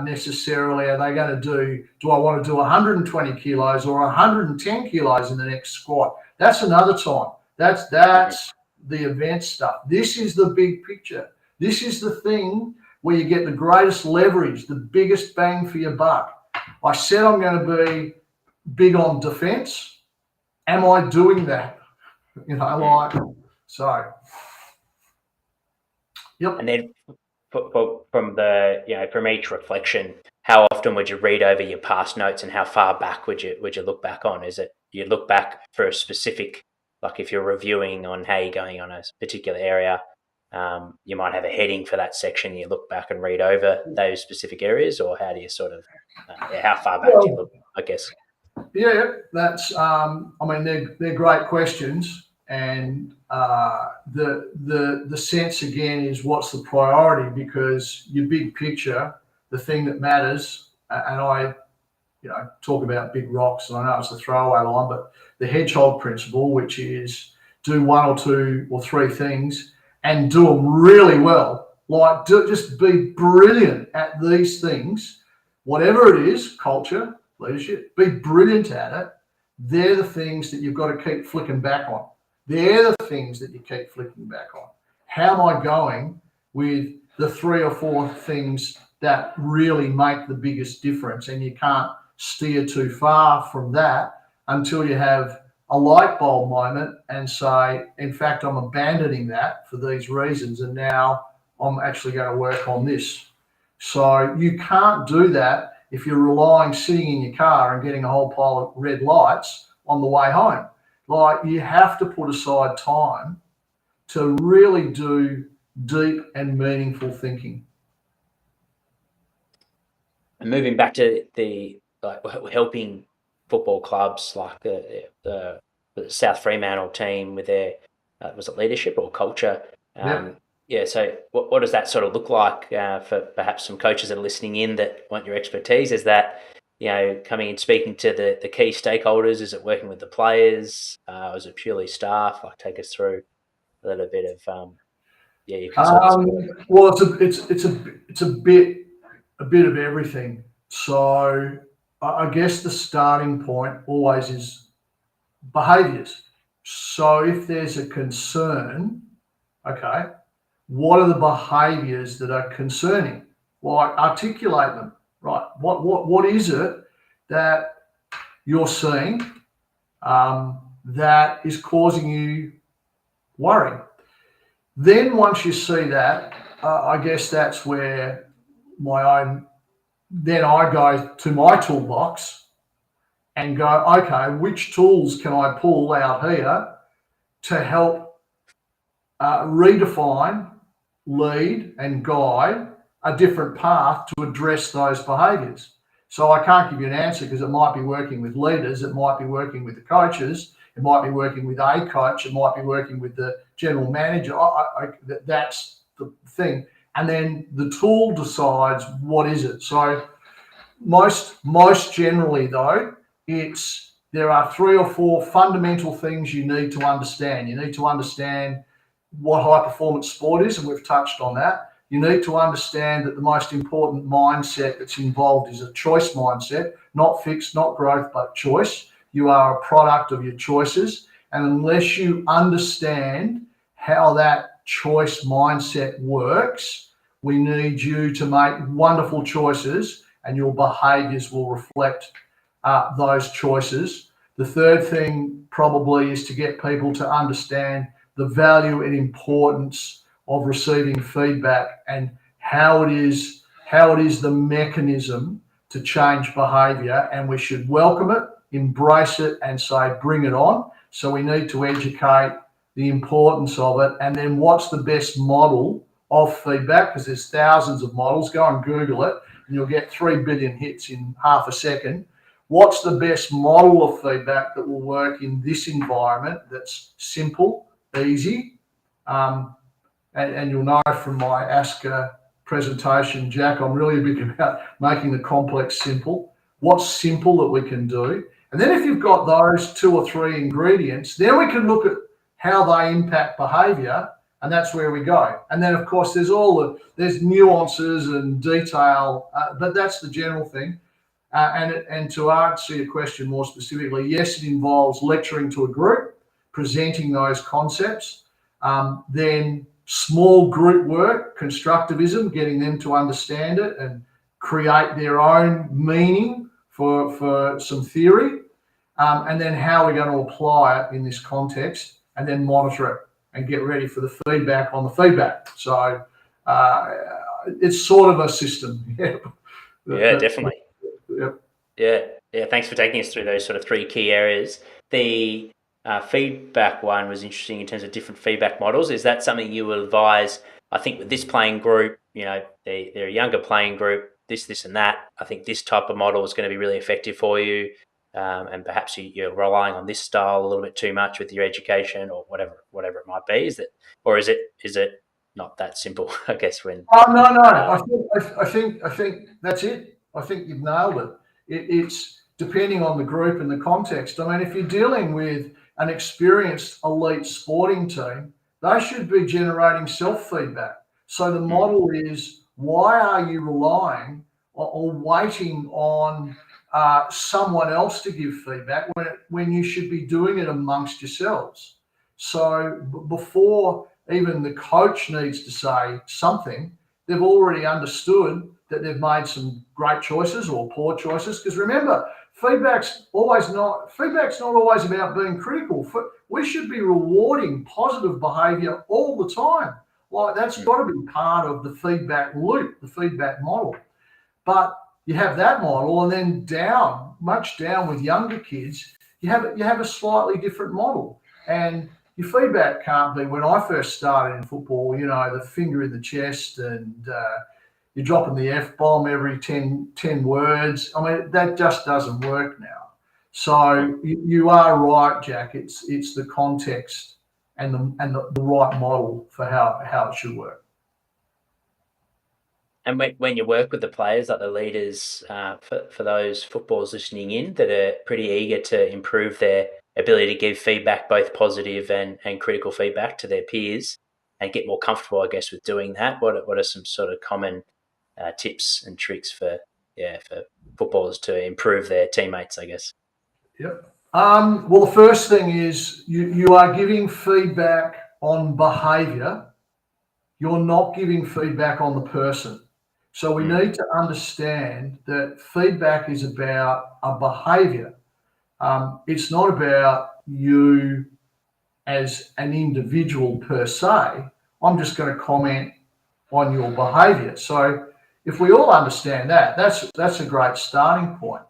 necessarily. Are they going to do I want to do 120 kilos or 110 kilos in the next squat? That's another time. That's the event stuff. This is the big picture. This is the thing where you get the greatest leverage, the biggest bang for your buck. I said I'm going to be big on defense. Am I doing that? So. Yep. And then from each reflection, how often would you read over your past notes, and how far back would you look back on? Is it you look back for a specific, like if you're reviewing on how you're going on a particular area, you might have a heading for that section. You look back and read over those specific areas, or how do you sort of, how far back do you look, I guess? Yeah, that's, they're great questions. And the sense again is what's the priority, because your big picture, the thing that matters, and I, talk about big rocks, and I know it's a throwaway line, but the hedgehog principle, which is do 1 or 2 or 3 things and do them really well. Like just be brilliant at these things, whatever it is, culture, leadership, be brilliant at it. They're the things that you've got to keep flicking back on. They're the things that you keep flicking back on. How am I going with the 3 or 4 things that really make the biggest difference? And you can't steer too far from that until you have a light bulb moment and say, in fact, I'm abandoning that for these reasons, and now I'm actually going to work on this. So you can't do that if you're relying, sitting in your car and getting a whole pile of red lights on the way home. Like, you have to put aside time to really do deep and meaningful thinking. And moving back to the helping football clubs like the South Fremantle team with their was it leadership or culture? Yep. Yeah, so what does that sort of look like for perhaps some coaches that are listening in that want your expertise? Is that, coming and speaking to the key stakeholders? Is it working with the players? Is it purely staff? Like, take us through a little bit of your consultancy work. Well, it's a bit of everything. So I guess the starting point always is behaviours. So if there's a concern, okay, what are the behaviours that are concerning? Well, articulate them, right? What is it that you're seeing that is causing you worry? Then once you see that, I guess that's where then I go to my toolbox and go, okay, which tools can I pull out here to help redefine, lead, and guide a different path to address those behaviours? So I can't give you an answer because it might be working with leaders, it might be working with the coaches, it might be working with a coach, it might be working with the general manager. That's the thing. And then the tool decides what is it. So most generally though, there are 3 or 4 fundamental things you need to understand. You need to understand what high performance sport is, and we've touched on that. You need to understand that the most important mindset that's involved is a choice mindset, not fixed, not growth, but choice. You are a product of your choices. And unless you understand how that choice mindset works, we need you to make wonderful choices, and your behaviours will reflect those choices. The third thing probably is to get people to understand the value and importance of receiving feedback and how it is the mechanism to change behaviour, and we should welcome it, embrace it, and say bring it on. So we need to educate the importance of it. And then what's the best model of feedback? Because there's thousands of models. Go and Google it and you'll get 3 billion hits in half a second. What's the best model of feedback that will work in this environment that's simple, easy? And you'll know from my ASCA presentation, Jack, I'm really big about making the complex simple. What's simple that we can do? And then if you've got those 2 or 3 ingredients, then we can look at how they impact behaviour, and that's where we go. And then, of course, there's nuances and detail, but that's the general thing. And to answer your question more specifically, yes, it involves lecturing to a group, presenting those concepts, then small group work, constructivism, getting them to understand it and create their own meaning for some theory, and then how we're going to apply it in this context, and then monitor it and get ready for the feedback on the feedback. So it's sort of a system. Yeah, definitely. Yep. Yeah. Thanks for taking us through those sort of 3 key areas. The feedback one was interesting in terms of different feedback models. Is that something you will advise? I think with this playing group, they're a younger playing group, this and that. I think this type of model is going to be really effective for you, and perhaps you're relying on this style a little bit too much with your education or whatever it might be. Is it not that simple? I guess when. Oh no. I think that's it. I think you've nailed it. It's depending on the group and the context. I mean, if you're dealing with an experienced elite sporting team, they should be generating self-feedback. So the model is, why are you relying or waiting on someone else to give feedback when you should be doing it amongst yourselves? So before even the coach needs to say something, they've already understood that they've made some great choices or poor choices. Because remember, feedback's not always about being critical. We should be rewarding positive behaviour all the time. Like, that's got to be part of the feedback loop, the feedback model. But you have that model, and then much down with younger kids, you have a slightly different model. And your feedback can't be, when I first started in football, the finger in the chest and you're dropping the F-bomb every 10 words. I mean, that just doesn't work now. So you are right, Jack. It's the context and the right model for how it should work. And when you work with the players, like the leaders, for those footballers listening in that are pretty eager to improve their ability to give feedback, both positive and critical feedback to their peers, and get more comfortable, I guess, with doing that, what are some sort of common tips and tricks for footballers to improve their teammates, I guess? Yep. Well, the first thing is you are giving feedback on behaviour. You're not giving feedback on the person. So we need to understand that feedback is about a behaviour. It's not about you as an individual per se. I'm just going to comment on your behaviour. So if we all understand that, that's a great starting point.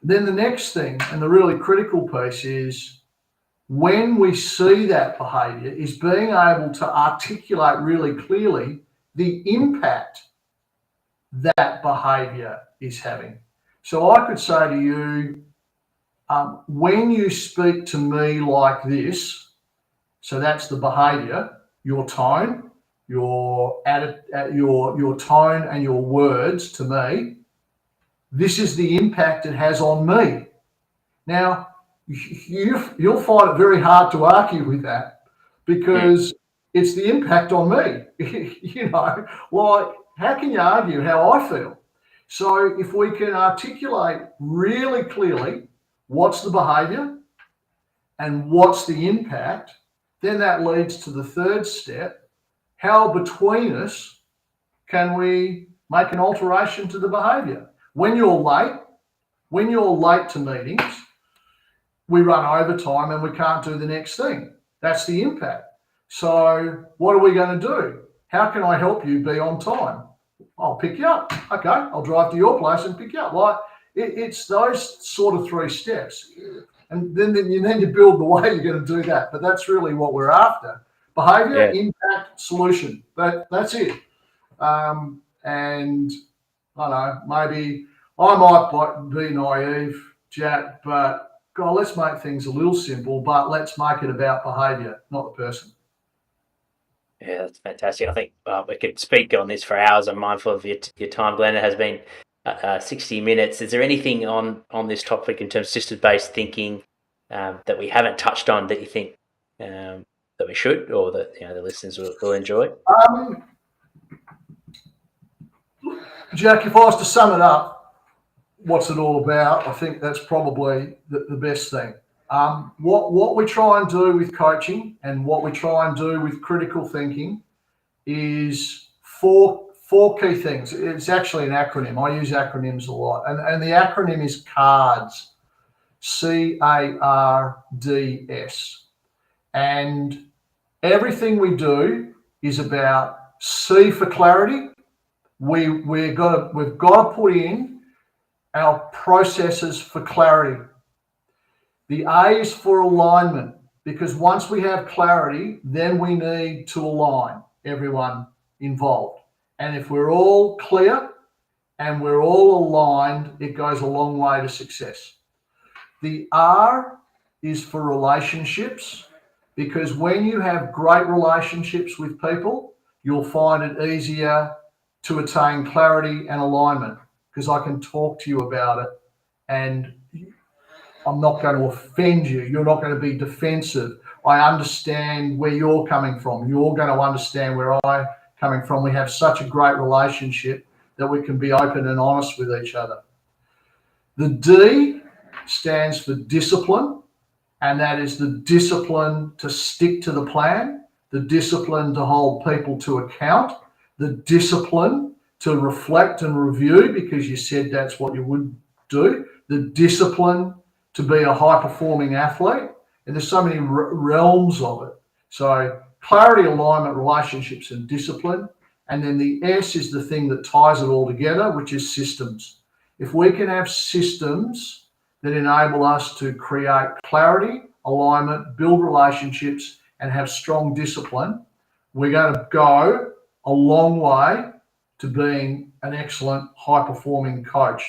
Then the next thing, and the really critical piece, is when we see that behaviour, is being able to articulate really clearly the impact that behaviour is having. So I could say to you, when you speak to me like this, so that's the behaviour, your tone, your tone and your words to me, this is the impact it has on me. Now, you'll find it very hard to argue with that, because it's the impact on me. You know, like, how can you argue how I feel? So if we can articulate really clearly what's the behaviour and what's the impact, then that leads to the third step. How between us can we make an alteration to the behaviour? When you're late to meetings, we run overtime and we can't do the next thing. That's the impact. So what are we going to do? How can I help you be on time? I'll pick you up. Okay, I'll drive to your place and pick you up. Like, it's those sort of three steps. And then you build the way you're going to do that. But that's really what we're after. Behaviour, impact, solution. That's it. And I don't know, maybe I might be naive, Jack, but God, let's make things a little simple, but let's make it about behaviour, not the person. Yeah, that's fantastic. I think we could speak on this for hours. I'm mindful of your time, Glenn. It has been 60 minutes. Is there anything on this topic in terms of systems-based thinking that we haven't touched on that you think that we should, or that the listeners will enjoy? Jack, if I was to sum it up, what's it all about? I think that's probably the best thing. What we try and do with coaching and what we try and do with critical thinking is four key things. It's actually an acronym. I use acronyms a lot. And the acronym is CARDS, CARDS. And everything we do is about C for clarity. We've got to put in our processes for clarity. The A is for alignment, because once we have clarity, then we need to align everyone involved. And if we're all clear and we're all aligned, it goes a long way to success. The R is for relationships, because when you have great relationships with people, you'll find it easier to attain clarity and alignment, because I can talk to you about it and I'm not going to offend you. You're not going to be defensive. I understand where you're coming from. You're going to understand where I'm coming from. We have such a great relationship that we can be open and honest with each other. The D stands for discipline, and that is the discipline to stick to the plan, the discipline to hold people to account, the discipline to reflect and review because you said that's what you would do, the discipline to be a high-performing athlete, and there's so many realms of it. So clarity, alignment, relationships, and discipline. And then the S is the thing that ties it all together, which is systems. If we can have systems that enable us to create clarity, alignment, build relationships, and have strong discipline, we're going to go a long way to being an excellent, high-performing coach.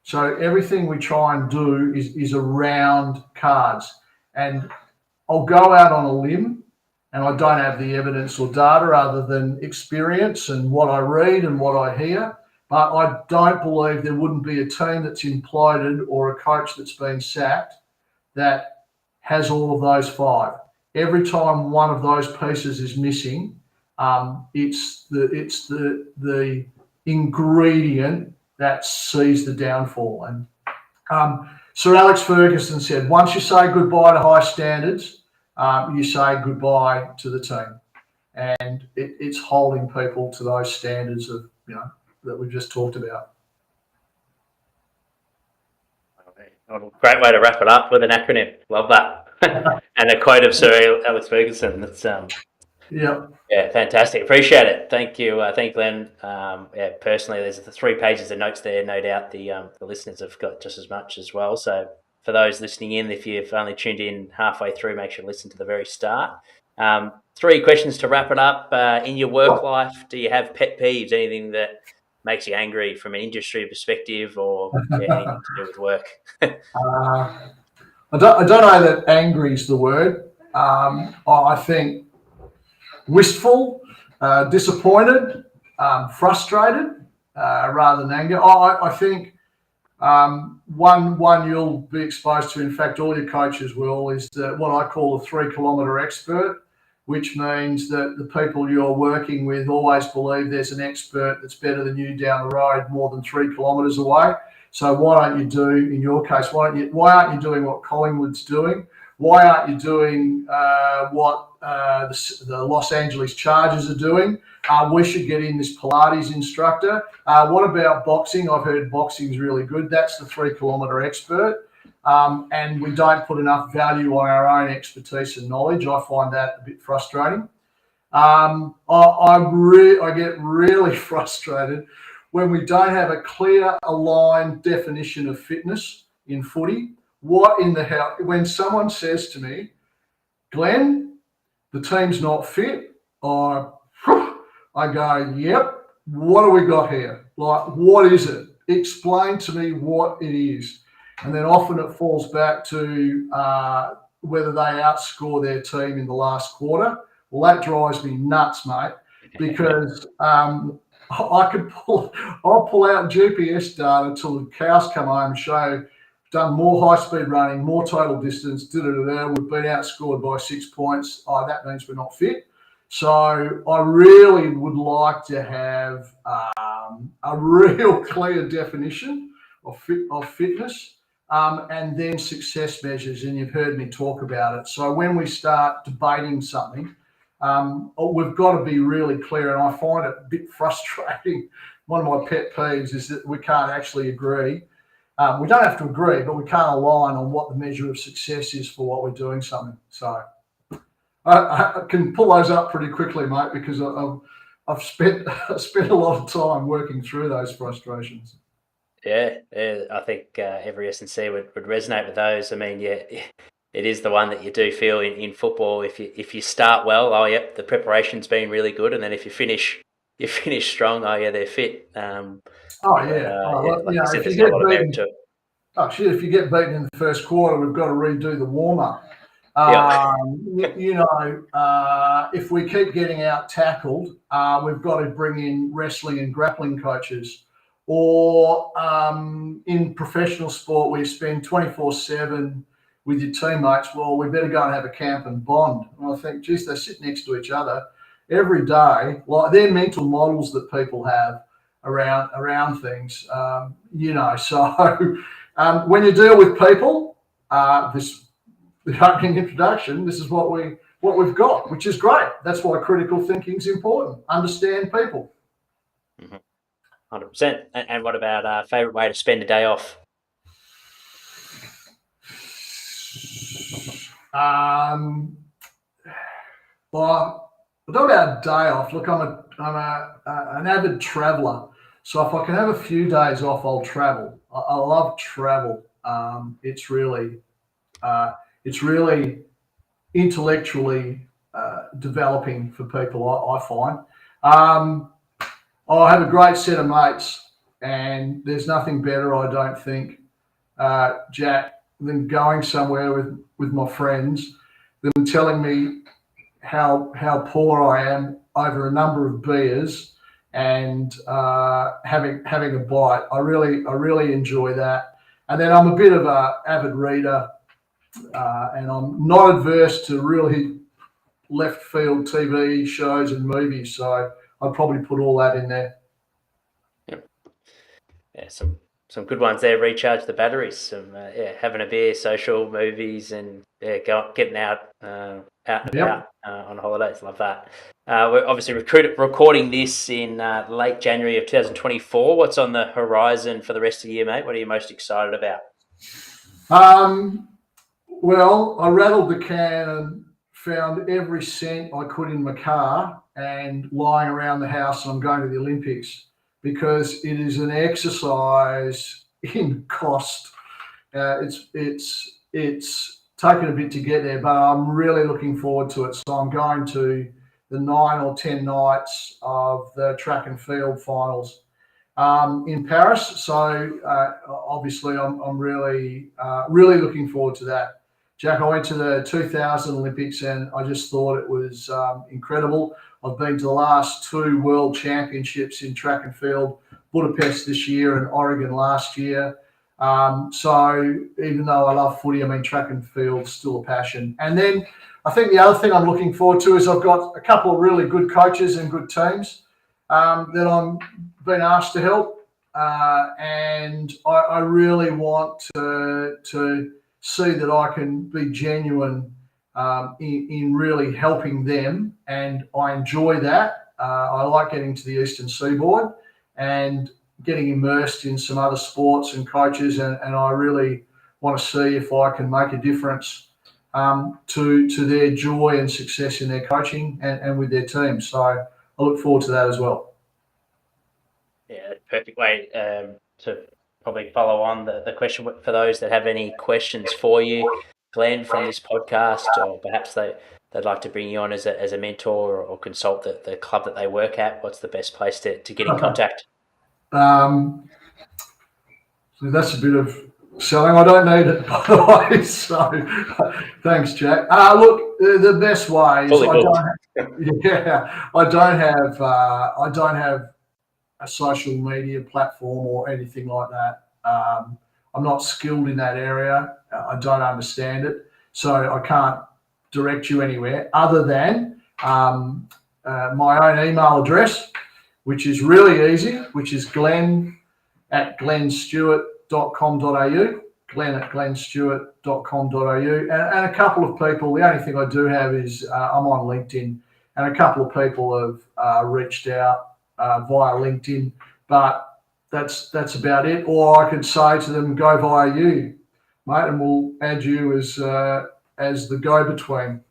So everything we try and do is around cards. And I'll go out on a limb and I don't have the evidence or data other than experience and what I read and what I hear. But I don't believe there wouldn't be a team that's imploded or a coach that's been sacked that has all of those 5. Every time one of those pieces is missing, it's the ingredient that sees the downfall. And Sir Alex Ferguson said, once you say goodbye to high standards, you say goodbye to the team. And it's holding people to those standards of, that we've just talked about. Great way to wrap it up with an acronym. Love that. And a quote of Sir Alex Ferguson. That's yeah, fantastic. Appreciate it. Thank you. Thank you, Glenn. Personally, there's the 3 pages of notes there. No doubt the listeners have got just as much as well. So for those listening in, if you've only tuned in halfway through, make sure to listen to the very start. 3 questions to wrap it up. In your work life, do you have pet peeves? Anything that makes you angry from an industry perspective, or anything to do with work? I don't know that angry is the word. I think wistful, disappointed, frustrated, rather than anger. I think one you'll be exposed to, in fact all your coaches will, is what I call a 3-kilometre expert, which means that the people you're working with always believe there's an expert that's better than you down the road more than 3 kilometres away. So why don't you do, in your case, why aren't you doing what Collingwood's doing? Why aren't you doing what the Los Angeles Chargers are doing? We should get in this Pilates instructor. What about boxing? I've heard boxing's really good. That's the 3-kilometre expert. And we don't put enough value on our own expertise and knowledge. I find that a bit frustrating. I get really frustrated when we don't have a clear, aligned definition of fitness in footy. What in the hell? When someone says to me, Glenn, the team's not fit, I go, yep, what do we got here? Like, what is it? Explain to me what it is. And then often it falls back to whether they outscore their team in the last quarter. Well, that drives me nuts, mate, because I'll pull out GPS data till the cows come home and show done more high-speed running, more total distance, we've been outscored by 6 points. That means we're not fit. So I really would like to have a real clear definition of fitness, and then success measures, and you've heard me talk about it. So when we start debating something, we've got to be really clear, and I find it a bit frustrating. One of my pet peeves is that we can't actually agree. We don't have to agree, but we can't align on what the measure of success is for what we're doing something. So I can pull those up pretty quickly, mate, because I've spent a lot of time working through those frustrations. Yeah, I think every S&C would resonate with those. I mean, yeah, it is the one that you do feel in football. If you start well, oh yep, the preparation's been really good, and then if you finish strong, oh yeah, they're fit. If you get beaten in the first quarter, we've got to redo the warm up. If we keep getting out tackled, we've got to bring in wrestling and grappling coaches. Or in professional sport, where you spend 24/7 with your teammates, well, we better go and have a camp and bond. And I think, geez, they sit next to each other every day. Like, they're mental models that people have around things, So when you deal with people, the opening introduction, this is what we've got, which is great. That's why critical thinking is important. Understand people. 100%. And what about favourite way to spend a day off? Well, I don't about a day off. Look, I'm an avid traveller, so if I can have a few days off, I'll travel. I love travel. It's really intellectually developing for people, I find. I have a great set of mates, and there's nothing better, I don't think, Jack, than going somewhere with my friends, them telling me how poor I am over a number of beers and having a bite. I really enjoy that. And then I'm a bit of a avid reader, and I'm not adverse to really left field TV shows and movies. So I'd probably put all that in there. Yeah, some good ones there. Recharge the batteries. Some having a beer, social, movies, and getting out and about on holidays. Love that. We're obviously recording this in late January of 2024. What's on the horizon for the rest of the year, mate? What are you most excited about? Well, I rattled the can and found every cent I could in my car and lying around the house, and I'm going to the Olympics because it is an exercise in cost. It's taken a bit to get there, but I'm really looking forward to it. So I'm going to the 9 or 10 nights of the track and field finals in Paris. So obviously, I'm really looking forward to that. Jack, I went to the 2000 Olympics and I just thought it was incredible. I've been to the last 2 World Championships in track and field, Budapest this year and Oregon last year. So even though I love footy, I mean, track and field's still a passion. And then I think the other thing I'm looking forward to is I've got a couple of really good coaches and good teams that I'm being asked to help. And I really want to see that I can be genuine in really helping them, and I enjoy that. I like getting to the Eastern Seaboard and getting immersed in some other sports and coaches, and I really want to see if I can make a difference to their joy and success in their coaching and with their team. So I look forward to that as well. Yeah, perfect way to probably follow on the question for those that have any questions for you, Glenn, from this podcast, or perhaps they'd like to bring you on as a mentor or consult the club that they work at. What's the best place to get in contact? So that's a bit of selling. I don't need it, by the way. So thanks, Jack. Look, the best way is I don't have a social media platform or anything like that. I'm not skilled in that area. I don't understand it, so I can't direct you anywhere other than my own email address, which is really easy, which is glenn@glennstewart.com.au, glenn@glennstewart.com.au, and a couple of people. The only thing I do have is I'm on LinkedIn, and a couple of people have reached out via LinkedIn, but that's about it. Or I could say to them, go via you, mate, and we'll add you as the go-between.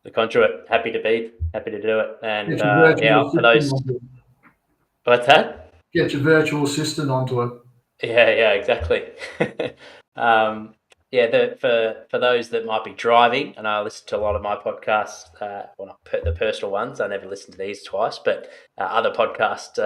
The conduit. Happy to do it. And for those, what's that? Get your virtual assistant onto it. Yeah, exactly. For those that might be driving, and I listen to a lot of my podcasts, well, not the personal ones. I never listen to these twice, but other podcasts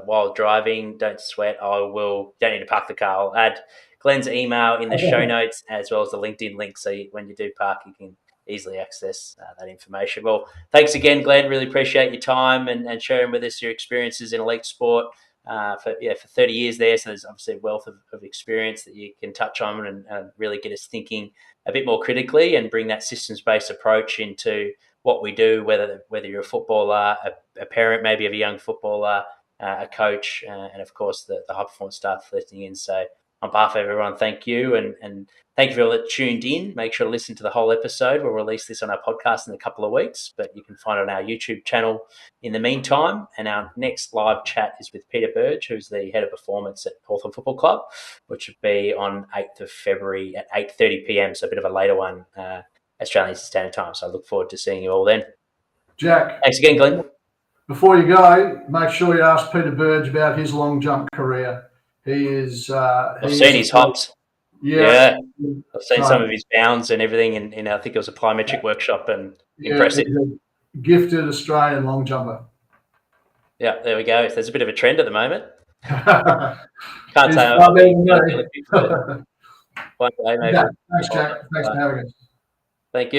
while driving. Don't sweat. Don't need to park the car. I'll add Glenn's email in the show notes as well as the LinkedIn link, so when you do park, you can easily access that information. Well, thanks again, Glenn. Really appreciate your time and sharing with us your experiences in elite sport. For 30 years there, so there's obviously a wealth of experience that you can touch on and really get us thinking a bit more critically and bring that systems-based approach into what we do, whether you're a footballer, a parent maybe of a young footballer, a coach, and of course the high-performance staff listening in. So on behalf of everyone, thank you, and thank you for all that tuned in. Make sure to listen to the whole episode. We'll release this on our podcast in a couple of weeks, but you can find it on our YouTube channel in the meantime. And our next live chat is with Peter Burge, who's the head of performance at Hawthorn Football Club, which will be on 8th of February at 8:30 p.m, so a bit of a later one, Australian Standard Time. So I look forward to seeing you all then. Jack. Thanks again, Glenn. Before you go, make sure you ask Peter Burge about his long jump career. He is... I've seen his hops. Yeah. I've seen some of his bounds and everything in I think it was a plyometric workshop, and impressive. Gifted Australian long jumper. Yeah, there we go. There's a bit of a trend at the moment. Can't say one day, maybe. Yeah, thanks, Jack. Thanks for having us. Thank you.